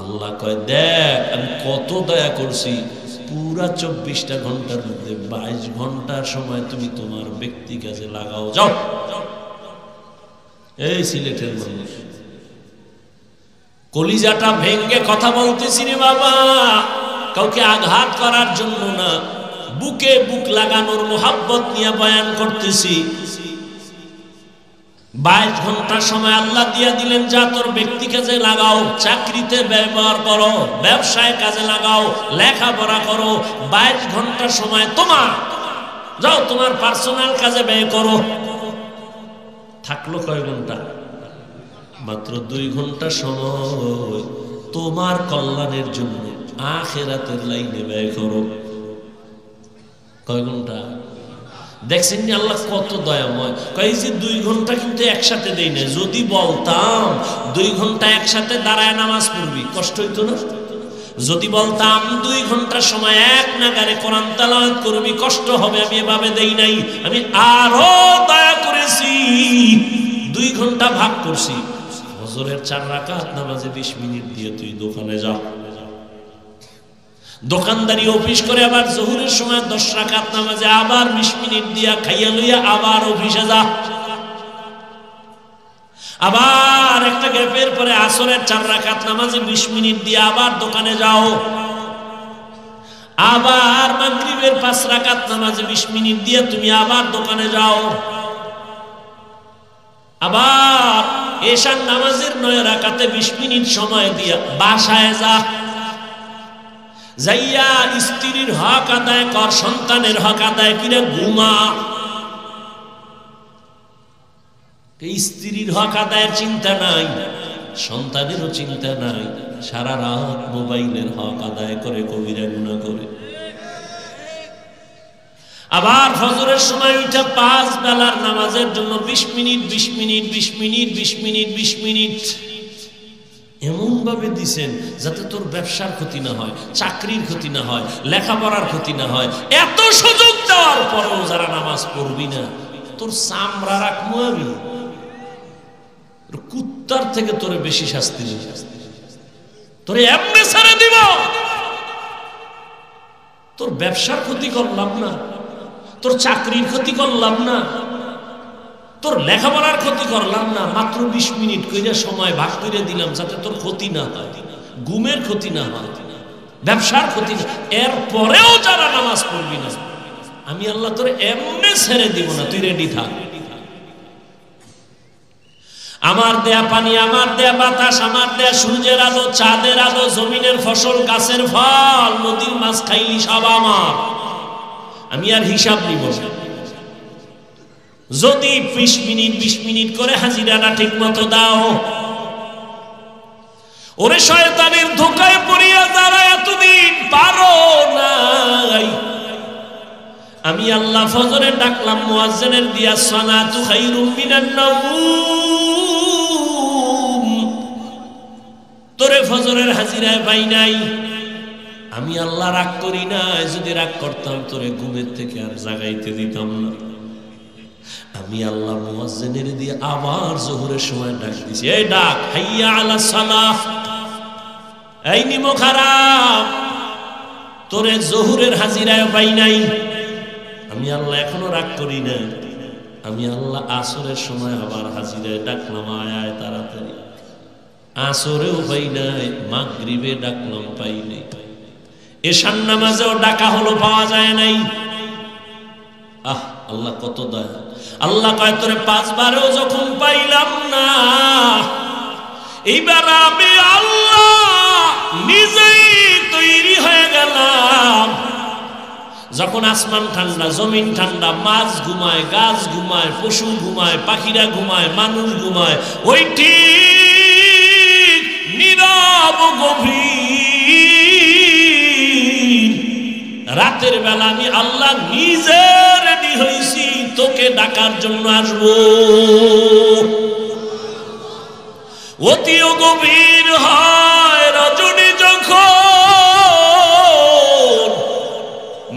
আল্লাহ কয়, দেখ আমি কত দয়া করছি, পুরা 24টা ঘন্টার মধ্যে 22 ঘন্টার সময় তুমি তোমার ব্যক্তি কাজে লাগাও। যাও। এই সিলেটের মানুষ, কলিজাটা ভেঙ্গে কথা বলতেছি রে বাবা, কাউকে আঘাত করার জন্য না, বুকে বুক লাগানোর মোহাব্বত নিয়ে বয়ান করতেছি। 22 ঘন্টার সময় আল্লাহ দিয়া দিলেন, যা তোর ব্যক্তি কাজে লাগাও, চাকরিতে ব্যবহার করো, ব্যবসায় কাজে লাগাও, লেখাপড়া করো। 22 ঘন্টার সময় তোমার, যাও তোমার পার্সোনাল কাজে ব্যয় করো। থাকলো কয় ঘন্টা? মাত্র 2 ঘন্টা সময় তোমার কল্যাণের জন্য আখিরাতের লাইনে ব্যয় করো। কয় ঘন্টা? দেখছেন নি আল্লাহ কত দয়াময়। কয় যে 2 ঘন্টা কিন্তু একসাথে দেই না। যদি বলতাম 2 ঘন্টা একসাথে দাঁড়ায় নামাজ পড়বি, কষ্ট হইতো না? যদি বলতাম 2 ঘন্টার সময় এক নাগারে কোরআন তেলাওয়াত করবি, কষ্ট হবে। আমি এভাবে দেই নাই, আমি আরো দয়া করেছি। 2 ঘন্টা ভাগ করছি। ফজরের 4 রাকাত নামাজে 20 মিনিট দিয়ে তুই দোকানে যা, দোকানদারি অফিস করে আবার জোহরের সময় 10 রাকাত নামাজে আবার 20 মিনিট দিয়া খাইয়া লইয়া আবার অফিসে যা। আবার একটা গ্যাপের পরে আসরের 4 রাকাত নামাজে 20 মিনিট দিয়ে আবার দোকানে যাও। আবার মাগরিবের 5 রাকাত নামাজে 20 মিনিট দিয়ে তুমি আবার দোকানে যাও। আবার এশার নামাজের 9 রাকাতে 20 মিনিট সময় দিয়া বাসায় যা। যাইয়া স্ত্রীর হক আদায় কর, সন্তানের হক আদায় করে ঘুমা। স্ত্রীর হক আদায়ের চিন্তা নাই, সন্তানেরও চিন্তা নাই, সারা রাত মোবাইলের হক আদায় করে কবিরা গুনাহ করে। আবার ফজরের সময় উঠে 5 বেলার নামাজের জন্য 20 minute 20 minute 20 minute 20 minute 20 minute এমন ভাবে দিছেন যাতে তোর ব্যবসার ক্ষতি না হয়, চাকরির ক্ষতি না হয়, লেখাপড়ার ক্ষতি না হয়। এত সুযোগ দেওয়ার পরেও যারা নামাজ পড়বি না, তোর চামড়া রাখবো আমি, কুত্তার থেকে তোরে বেশি শাস্তি দিব, তোরে এমনি ছেড়ে দিব। তোর ব্যবসার ক্ষতি করলাম না, তোর চাকরির ক্ষতি করলাম না, তোর লেখাপড়ার ক্ষতি করলাম না, মাত্র 20 মিনিট কইরা সময় ভাগ করে দিলাম যাতে তোর ক্ষতি না হয়, ঘুমের ক্ষতি না হয়, ব্যবসার ক্ষতি না। এরপরেও যারা নামাজ পড়বি না, আমি আল্লাহ তোরে এমনি ছেড়ে দিব না, তুই রেডি থাক। আমার দেয়া পানি, আমার দেয়া বাতাস, আমার দেয়া সূর্যের আলো, চাঁদের আলো, জমিনের ফসল, গাছের ফল, নদীর মাছ খাইলি সব আমার, আমি আর হিসাব নিব না। যদি 20 মিনিট 20 মিনিট করে হাজিরাটা ঠিক মতো দাও, ওরে শয়তানের ধোকায় পড়িয়া যারা এতদিন পারো নাই, আমি আল্লাহ ফজরে ডাকলাম, মুয়াজ্জিনের দিয়া সালাতু খায়রুম মিনান নাওম, তোরে ফজরের হাজিরায় পাই নাই। আমি আল্লাহ রাগ করি না, যদি রাগ করতাম তোরে ঘুমের থেকে আর জাগাইতে দিতাম না। আমি আল্লাহ মুয়াজ্জিনের দিয়ে আবার যোহরের সময় ডাক দিছি, এই ডাক, হাইয়া আলা সালাহ, এই নিমো খারাপ, তোরে যোহরের হাজিরায় পাই নাই। আমি আল্লাহ এখনো রাগ করি না, আমি আল্লাহ আসরের সময় আবার হাজিরায় ডাকলাম, আয় আয় তাড়াতাড়ি। আসরেও পাই নাই, মাগরিবে ডাকলাম, পাই নাই। এশার নামাজেও ডাকা হলো, পাওয়া যায় নাই। আহ, আল্লাহ কত দয়া। আল্লাহ কয় তোরে 5 বারেও যখন পাইলাম না, এইবার আমি আল্লাহ নিজেই তৈরি হয়ে গেলাম। যখন আসমান ঠান্ডা, জমিন ঠান্ডা, মাছ ঘুমায়, গাছ ঘুমায়, পশু ঘুমায়, পাখিরা ঘুমায়, মানুষ ঘুমায়, ওই ঠিক নীরব গভীর রাতের বেলা আমি আল্লাহ নিজে রেডি হইছি তোকে ডাকার জন্য আসবো। অতি গভীর হয় রজনী যখন,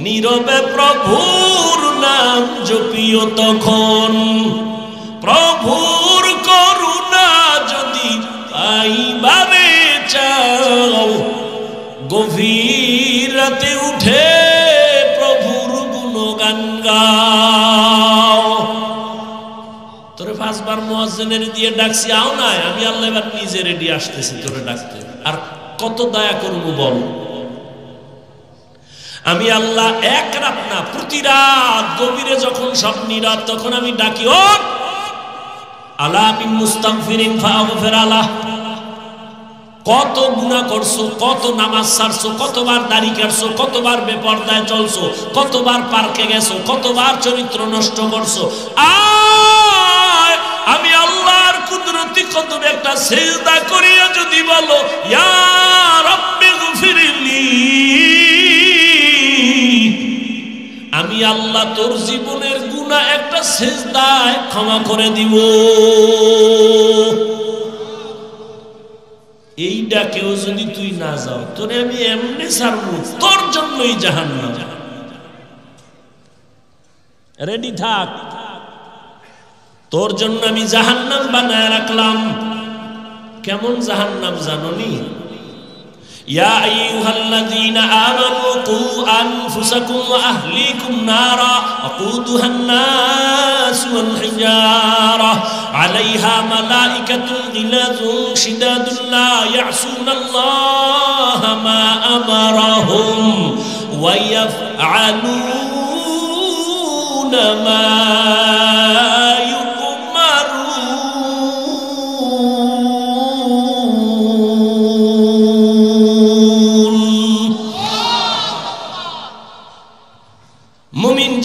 নীরবে প্রভুর নাম জপিও তখন। প্রভুর করুণা যদি পাইবারে চাও, গভীর রাতে উঠে প্রভুর গুণগান গাও। তোরে 5 বার মুয়াজ্জিনের দিয়ে ডাকছি, আও নাই, আমি আল্লাহ এবার নিজে রেডি আসতেছি তোরে ডাকতে। আর কত দয়া করবো বল। আমি আল্লাহ এক রাত না, প্রতি রাত গভীরে যখন সব নীরব, তখন আমি ডাকি, ও আলা বিন মুস্তাগফিরিন ফাগফির আলাহ। কত গুনাহ করছো, কত নামাজ ছাড়ছো, কতবার দাড়ি কাটছো, কতবার বেপরদায় চলছো, কতবার পার্কে গেছো, কতবার চরিত্র নষ্ট করছো। আয় আমি আল্লাহর কুদরতি কদমে একটা সিজদা করিয়া যদি বলো, ইয়া রাব্বি গফিরলি, আমি আল্লাহ তোর জীবনের গুনাহ একটা সিজদায় ক্ষমা করে দিব। এইটা কেউ যদি তুই না যাও, তোরে আমি এমনি ছাড়বো, তোর জন্যই জাহান্নাম। রেডি থাক, তোর জন্য আমি জাহান্নাম বানায় রাখলাম। কেমন জাহান্নাম জানোনি? ইয়া আইয়ুহাল্লাযীনা আমানু কু আনফুসাকুম ওয়া আহলিকুম নারা ওয়াকুদুহান নাস ওয়াল হিজারা আলাইহা মালাইকাতুন গিলাযুন শিদাদুন লা ইয়াসুনাল্লাহা মা আমারাহুম ওয়া ইয়াফআলুনা মা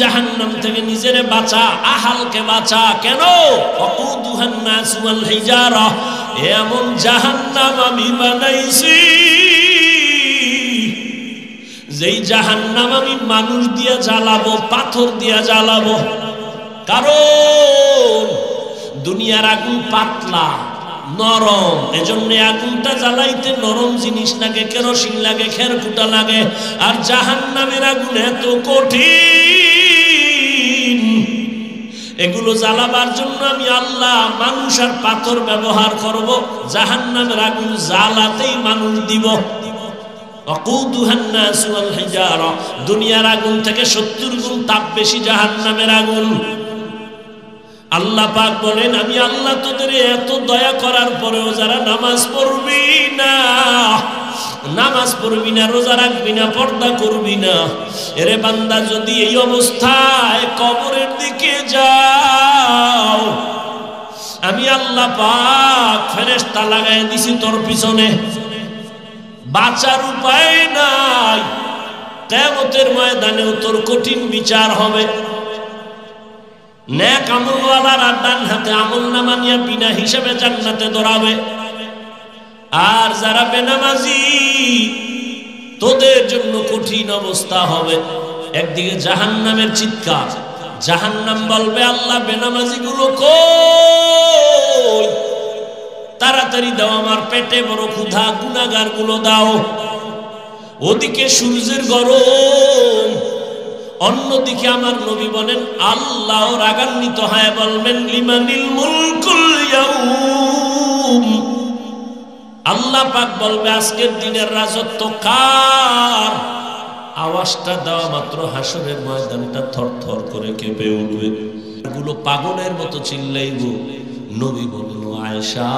জাহান্নাম থেকে নিজেরে বাঁচা, আহালকে বাঁচা। কেন? ওয়াকুদুহান নাস ওয়াল হিজারা, এমন জাহান্নাম আমি বানাইছি যেই জাহান্নাম আমি মানুষ দিয়ে জ্বালাবো, পাথর দিয়ে জ্বালাবো। কারণ দুনিয়ার আগুন পাতলা নরম, এজন্য আগুনটা জ্বালাইতে নরম জিনিস লাগে, কেরোসিন লাগে, খেরকুটা লাগে। আর জাহান্নামের আগুন এত কঠিন, এগুলো জ্বালাবার জন্য আমি আল্লাহ মানুষ আর পাথর ব্যবহার করব। জাহান্নামের আগুন জ্বালাতেই মানুষ দিব। দুনিয়ার আগুন থেকে 70 গুণ তাপ বেশি জাহান্নামের আগুন। আল্লাহ পাক বলেন, আমি আল্লাহ তোদের এত দয়া করার পরেও যারা নামাজ পড়বি না, নামাজ পড়বি না, রোজা রাখবি না, পর্দা করবি না, এরে বান্দা যদি এই অবস্থায় কবরের দিকে যাও, আমি আল্লাহ পাক ফেরেশতা লাগাই দিছি তোর পিছনে, বাঁচার উপায় নাই। কিয়ামতের ময়দানেও তোর কঠিন বিচার হবে। নেক আমলওয়ালারা ডান হাতে আমলনামা নিয়ে বিনা হিসাবে জান্নাতে দৌড়াবে, আর যারা বেনামাজি তোদের জন্য কঠিন অবস্থা হবে। একদিকে জাহান্নামের চিৎকার, জাহান্নাম বলবে আল্লাহ বেনামাজি গুলো কই, তাড়াতাড়ি দাও, আমার পেটে বড় ক্ষুধা, গুনাহগার গুলো দাও। ওদিকে সূর্যের গরম, অন্যদিকে আমার নবী বলেন আল্লাহ রাগান্বিত হয়ে বলবেন লিমানিল মুলকুল ইয়াউম, আল্লাহ পাক বলবে আজকের দিনের রাজত্ব কার? আওয়াজটা দেওয়া মাত্র হাসরের ময়দানটা থরথর করে কেঁপে উঠবে, এগুলো পাগলের মতো চিল্লাইব। নবী বলল আয়েশা,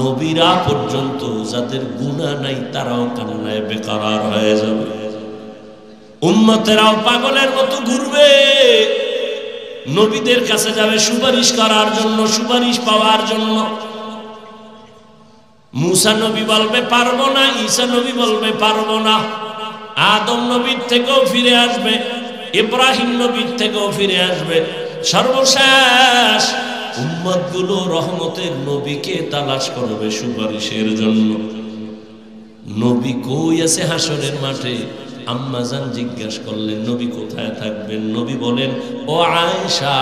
নবীরা পর্যন্ত যাদের গুনাহ নাই তারাও কান্নায় বেকারার হয়ে যাবে, উম্মতেরাও পাগলের মতো ঘুরবে, নবীদের কাছে যাবে সুপারিশ করার জন্য, সুপারিশ পাওয়ার জন্য। মুসা নবী বলবে পারবো না, ঈসা নবী বলবে পারবো না, আদম নবীর থেকেও ফিরে আসবে, ইব্রাহিম নবীর থেকেও ফিরে আসবে। সর্বশেষ উম্মতগুলো রহমতের নবীকে তালাশ করবে সুপারিশের জন্য। নবী কই আছে হাসরের মাঠে? আম্মা জান জিজ্ঞাসা করলেন নবী কোথায় থাকবেন? নবী বলেন ও আয়েশা,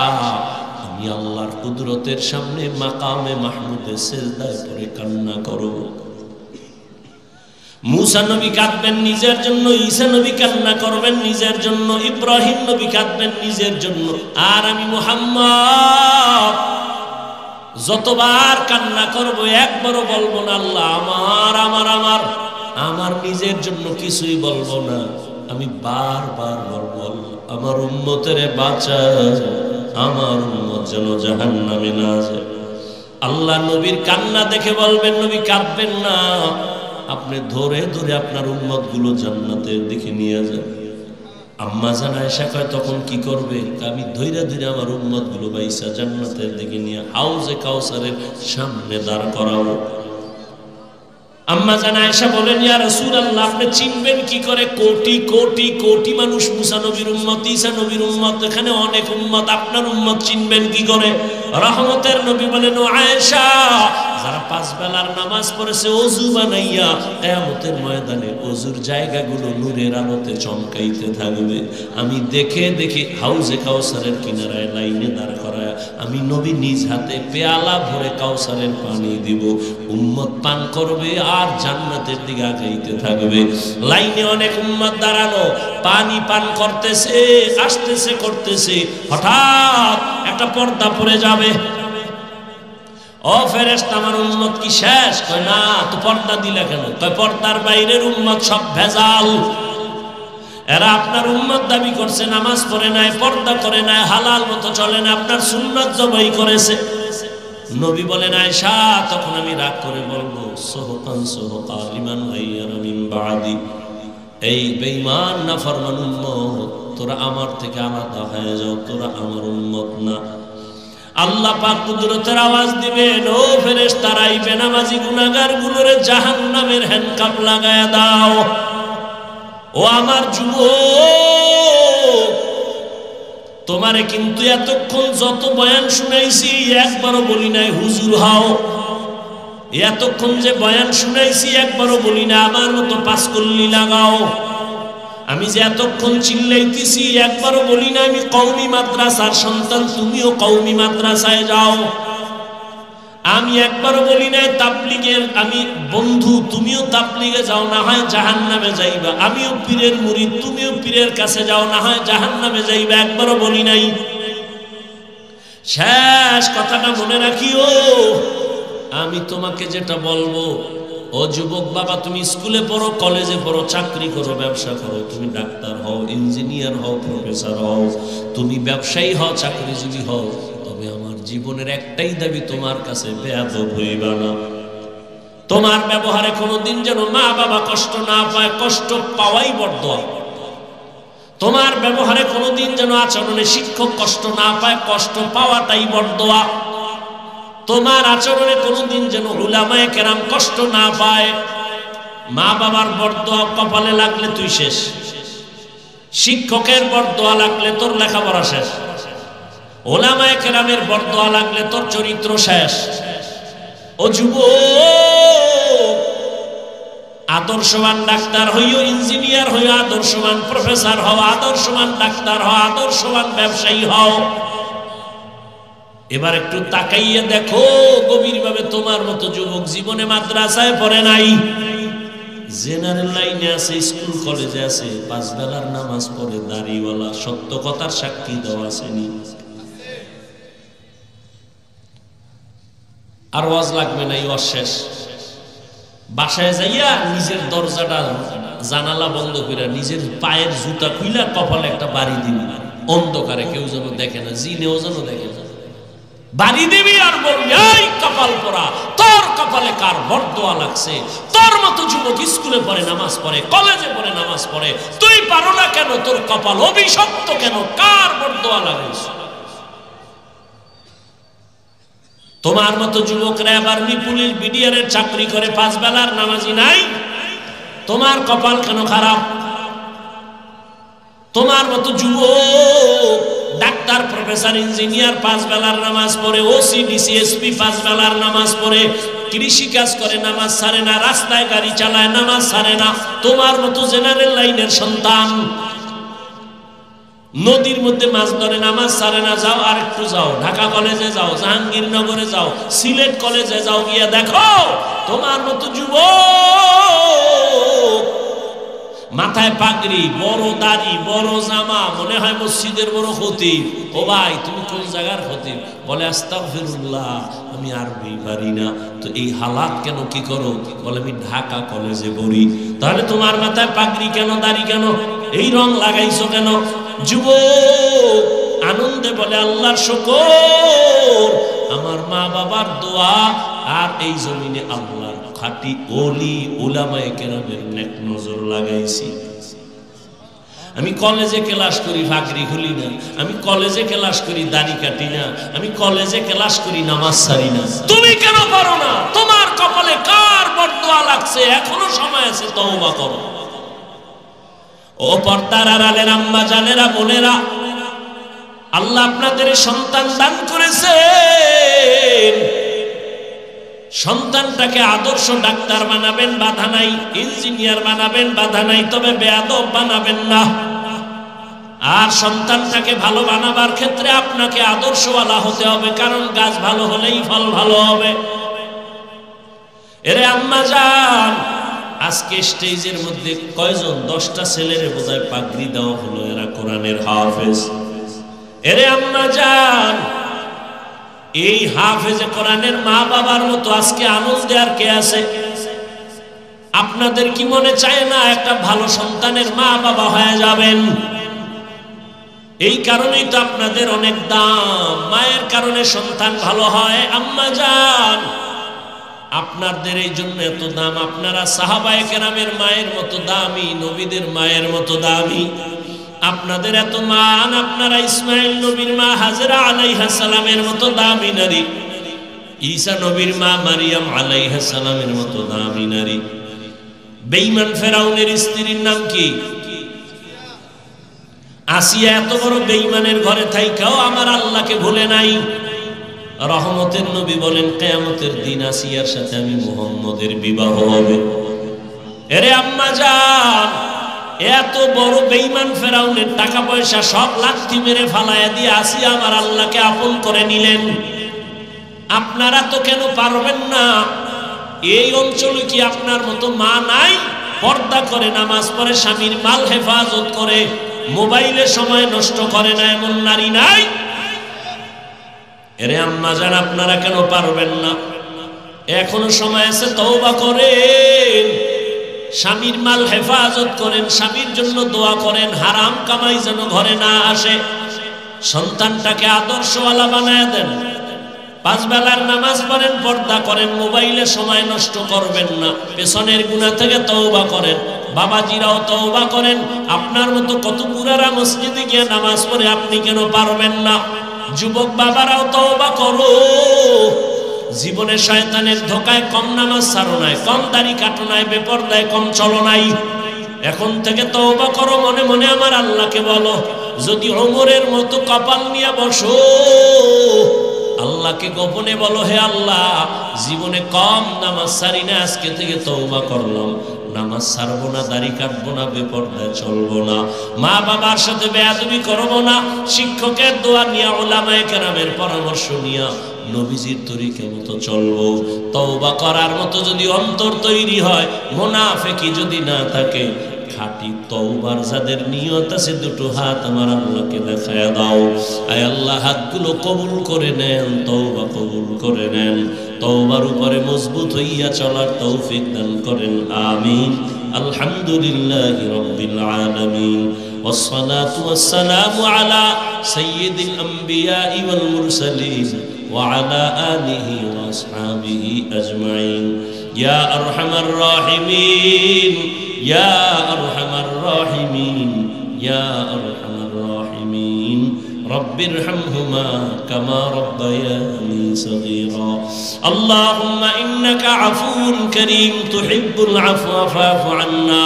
আমি আল্লাহর কুদরতের সামনে মাকামে মাহমুদে সিজদায় পড়ে কান্না করব। মুসা নবী কাঁদবেন নিজের জন্য, ঈসা নবী কান্না করবেন নিজের জন্য, ইব্রাহিম নবী কাঁদবেন নিজের জন্য, আর আমি মুহাম্মদ যতবার কান্না করব একবারও বলবো না আল্লাহ আমার আমার আমার আমার নিজের জন্য কিছুই বলবো না, আমি বারবার বলবো আমার উম্মতের বাঁচাও, আমার উম্মত যেন জাহান্নামে না যায়। আল্লাহ নবীর কান্না দেখে বলবেন নবী কাঁদবেন না, আপনি ধরে ধরে আপনার উম্মত গুলো জান্নাতের দিকে নিয়ে যান। আম্মা জান আয়েশা কয় তখন কি করবে? আমি ধৈর্য ধরে আমার উম্মত গুলো বাইসা জান্নাতের দিকে নিয়ে হাউজে কাউসারের সামনে দাঁড় করাবো। আম্মা জান আয়েশা বলেন ইয়া রাসূলুল্লাহ, আপনি চিনবেন কি করে কোটি কোটি কোটি মানুষ মুসা নবীর উম্মত, ঈসা নবীর উম্মত, এখানে অনেক উম্মত, আপনার উম্মত চিনবেন কি করে? রহমতের নবী বলেন ও আয়েশা, যারা 5 বেলার নামাজ পড়েছে ওযু বানাইয়া, কিয়ামতের ময়দানে ওযুর জায়গাগুলো নূরের আলোতে চমকাইতে থাকবে। আমি দেখে দেখে হাউজে কাউসারের কিনারায় লাইনে দাঁড় করায় আমি নবী নিজ হাতে পেয়ালা ভরে কাউসারের পানি দিব, উম্মত পান করবে আর জান্নাতের দিকে আগাইতে থাকবে। লাইনে অনেক উম্মত দাঁড়ানো, পানি পান করতেছে, আসতেছে করতেছে, হঠাৎ একটা পর্দা পড়ে যাবে। ও ফেরেশতা, আমার উম্মত কি শেষ? কয় না, তো পর্দা দিলে কেন? কয় পর্দার বাইরের উম্মত সব ভেজাল, এরা আপনার উম্মত দাবি করছে, নামাজ পড়ে নাই, পর্দা করে নাই, হালাল মতো চলে না, আপনার সুন্নাত জবাই করেছে। নবী বলেন আয়েশা, তখন আমি রাগ করে বলবো সুহকান সুহকা লিমান গায়্যারা মিন বাদি, এই বেঈমান নাফরমান উম্মত, তোরা আমার থেকে আলাদা হয়ে যাও, তোরা আমার উম্মত না। আল্লাহ পাক কুদরতের আওয়াজ দিবেন ও ফেরেশতারা, এই বেনামাজি গুনাহগার গুলোরে জাহান্নামের হ্যান্ডকাপ লাগায়া দাও। ও আমার যুবক, তোমারে কিন্তু এতক্ষণ যত বয়ান শুনাইছি একবারও বলি নাই হুজুর হও, এতক্ষণ যে বয়ান শুনাইছি একবারও বলি না আমার মতো পাঁচকল্লি লাগাও। আমি যে এতক্ষণ চিল্লাইতেছি একবারও বলি না আমি কওমি মাদ্রাসার সন্তান, তুমিও কওমি মাদ্রাসায় যাও। আমি একবারও বলি না তাবলীগের আমি বন্ধু, তুমিও তাবলীগে যাও, না হয় জাহান্নামে যাইবা। আমিও পীরের মুরিদ, তুমিও পীরের কাছে যাও, না হয় জাহান্নামে যাইবা। একবারও বলি নাই। শেষ কথাটা মনে রাখিও, আমি তোমাকে যেটা বলবো, ও যুবক বাবা, তুমি স্কুলে পড়ো, কলেজে পড়ো, চাকরি করো, ব্যবসা করো, তুমি ডাক্তার হও, ইঞ্জিনিয়ার হও, প্রফেসর হও, তুমি ব্যবসায়ী হও, চাকরিজীবী হও, তবে আমার জীবনের একটাই দাবি, তোমার কাছে বেয়াদব হইবা না। তোমার ব্যবহারে কোনোদিন যেন মা বাবা কষ্ট না পায়, কষ্ট পাওয়াই বড়দোয়া। তোমার ব্যবহারে কোনোদিন যেন আচরণে শিক্ষক কষ্ট না পায়, কষ্ট পাওয়াটাই বড়দোয়া। তোমার আচরণে কোনোদিন যেন উলামায়ে কেরাম কষ্ট না পায়। মা বাবার বরদোয়া কপালে লাগলে তুই শেষ, শিক্ষকের বরদোয়া লাগলে তোর লেখাপড়া শেষ, উলামায়ে কেরামের বরদোয়া লাগলে তোর চরিত্র শেষ। ও যুবক, আদর্শবান ডাক্তার হইও, ইঞ্জিনিয়ার হইও, আদর্শবান প্রফেসর হও, আদর্শবান ডাক্তার হও, আদর্শবান ব্যবসায়ী হও। এবার একটু তাকাইয়া দেখো গভীরভাবে, তোমার মতো যুবক জীবনে মাদ্রাসায় পড়ে নাই, জেনারেল লাইনে আছে, স্কুল কলেজে আছে, পাঁচ বেলার নামাজ পড়ে, দাড়িওয়ালা, সত্য কথার সাক্ষী দেওয়া আসেনি। আর ওয়াজ লাগবে না, এই ওয়াজ শেষ। বাসায় যাইয়া নিজের দরজাটা জানালা বন্ধ করে নিজের পায়ের জুতা খুইলা কপালে একটা বাড়ি দিবি, অন্ধকারে কেউ যেন দেখে না, জিনেও যেন দেখে না। বাড়ি দিবি আর বলবি, এই কপাল পরা, তোর কপালে কার বরদোয়া লাগছে? তোর মতো যুবক স্কুলে পড়ে, নামাজ পড়ে, কলেজে পড়ে, নামাজ পড়ে, তুই পারো না কেন? তোর কপাল অভিশপ্ত কেন? কার বরদোয়া লাগাইছে? তোমার মতো যুবকরা এবার পুলিশ বিডিআরের চাকরি করে, পাঁচ বেলার নামাজি নাই, তোমার কপাল কেন খারাপ? তোমার মতো যুবক ডাক্তার, প্রফেসর, ইঞ্জিনিয়ার পাঁচ বেলার নামাজ পড়ে, ওসি, ডিসি, এসপি পাঁচ বেলার নামাজ পড়ে, কৃষি কাজ করে, নামাজ ছাড়ে না, রাস্তায় গাড়ি চালায়, নামাজ ছাড়ে না। তোমার মতো জেনারেল লাইনের সন্তান নদীর মধ্যে মাছ ধরে, নামাজ ছাড়ে না। যাও আর একটু যাও, ঢাকা কলেজে যাও, জাহাঙ্গীরনগরে যাও, সিলেট কলেজে যাও, গিয়া দেখো তোমার মতো যুবক মাথায় পাগড়ি, বড় দাড়ি, বড় জামা, মনে হয় মসজিদের বড় খতিব। ও ভাই, তুমি কোন জায়গার খতিব? বলে আস্তাগফিরুল্লাহ, আমি আরবি পারি না। তো এই হালাত কেন, কি করো? বলে আমি ঢাকা কলেজে পড়ি। তাহলে তোমার মাথায় পাগড়ি কেন, দাড়ি কেন, এই রং লাগাইছো কেন? যুবক আনন্দে বলে আল্লাহর শুকর, আমার মা বাবার দোয়া, আর এই জমিনে আল্লাহর খাঁটি ওলি উলামায়ে কেরামের নেক নজর লাগাইছি। আমি কলেজে ক্লাস করি, পাগড়ি খুলি না, আমি কলেজে ক্লাস করি, দাড়ি কাটি না, আমি কলেজে ক্লাস করি, নামাজ ছাড়ি না। তুমি কেন পারো না? তোমার কপালে কার বরদোয়া লাগছে? এখনো সময় আছে, তওবা করো। ও পর্দার আড়ালের আম্মা জানেরা, বোনেরা, আল্লাহ আপনাদের সন্তান দান করেছেন, সন্তানটাকে আদর্শ ডাক্তার বানাবেন, বাধা নাই, ইঞ্জিনিয়ার বানাবেন, বাধা নাই, তবে বেয়াদব বানাবেন না। আর সন্তানটাকে ভালো বানাবার ক্ষেত্রে আপনাকে আদর্শওয়ালা হতে হবে, কারণ গাছ ভালো হলেই ফল ভালো হবে। এরে আম্মা জান, আজকে স্টেজের মধ্যে কয়জন? 10টা ছেলের বোধহয় পাগড়ি দেওয়া হলো, এরা কোরআনের হাফেজ। এরে আম্মা জান, এই হাফেজে কোরআনের মা বাবার মতো আজকে আনন্দে আর কে আছে? আপনাদের কি মনে চায় না একটা ভালো সন্তানের মা বাবা হয়ে যাবেন? এই কারণেই তো আপনাদের অনেক দাম, মায়ের কারণে সন্তান ভালো হয়। আম্মা জান, আপনাদের এই জন্য এত দাম। আপনারা সাহাবায়ে কেরামের মায়ের মতো দামি, নবীদের মায়ের মতো দামি, আপনাদের এত মান। আপনারা ইসমাইল নবীর মা হাজেরা আলাইহিস সালামের মতো দামি নারী, ঈসা নবীর মা মারিয়াম আলাইহিস সালামের মতো দামি নারী। বেঈমান ফেরাউনের স্ত্রীর নাম কি? আসিয়া। এত বড় বেঈমানের ঘরে থাইকাও আমার আল্লাহকে ভুলে নাই। রহমতের নবী বলেন কিয়ামতের দিন আসিয়ার সাথে আমি মুহাম্মদের বিবাহ হবে। এরে আম্মা জান, এত বড় বেঈমান ফেরাউনের টাকা পয়সা সব লাথি মেরে ফালায়া দিয়ে আসিয়া আমার আল্লাহকে আপন করে নিলেন। আপনারা তো কেন পারবেন না? এই অঞ্চলে কি আপনার মতো মা নাই? পর্দা করে নামাজ পড়ে, স্বামীর মাল হেফাজত করে, মোবাইলে সময় নষ্ট করে না, এমন নারী নাই? এরে আম্মা জান, আপনারা কেন পারবেন না? এখনো সময় আছে, তওবা করেন, স্বামীর মাল হেফাজত করেন, স্বামীর জন্য দোয়া করেন, হারাম কামাই যেন ঘরে না আসে, সন্তানটাকে আদর্শওয়ালা বানায় দেন, 5 বেলার নামাজ পড়েন, পর্দা করেন, মোবাইলে সময় নষ্ট করবেন না, পেছনের গুনাহ থেকে তওবা করেন। বাবাজিরাও তওবা করেন। আপনার মতো কত বুড়ারা মসজিদে গিয়ে নামাজ পড়ে, আপনি কেন পারবেন না? যুবক বাবারাও তওবা করো। জীবনে শয়তানের ধোকায় কম নামাজ ছাড়ো নাই, কম দাড়ি কাটো নাই, বেপরদায় কম চলো নাই। এখন থেকে তওবা করো, মনে মনে আমার আল্লাহকে বলো, যদি ওমরের মতো কপাল নিয়ে বসো, আল্লাহকে গোপনে বলো, হে আল্লাহ, জীবনে কম নামাজ ছাড়ি না, আজকে থেকে তওবা করলাম, নামাজ ছাড়বো না, দাড়ি কাটবো না, বেপরদায় চলবো না, মা বাবার সাথে বেয়াদবি করবো না, শিক্ষকের দোয়া নিয়ে, উলামায়ে কেরামের পরামর্শ নিয়ে নবীজির তরিকা মতো চলবো। তওবা করার মতো যদি অন্তর তৈরি হয়, মুনাফিকি যদি না থাকে, খাঁটি তওবার যাদের নিয়ত আছে, দুটো হাত আমার আল্লাহকে দেখায়া দাও। আয় আল্লাহ, হাতগুলো কবুল করে নেন, তওবা কবুল করে নেন, তওবার উপরে মজবুত হইয়া চলার তৌফিক দান করেন, আমিন। আলহামদুলিল্লাহি রাব্বিল আলামিন, والصلاة والسلام على سيد الأنبياء والمرسلين وعلى آله وأصحابه أجمعين. يا أرحم الراحمين، يا أرحم الراحمين، يا أرحم الراحمين، رب ارحمهما كما ربياني صغيرا. اللهم إنك عفو كريم تحب العفو فاعف عنا.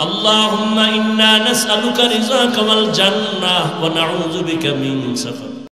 اللهم إنا نسألك رضاك والجنة ونعوذ بك من سخطك.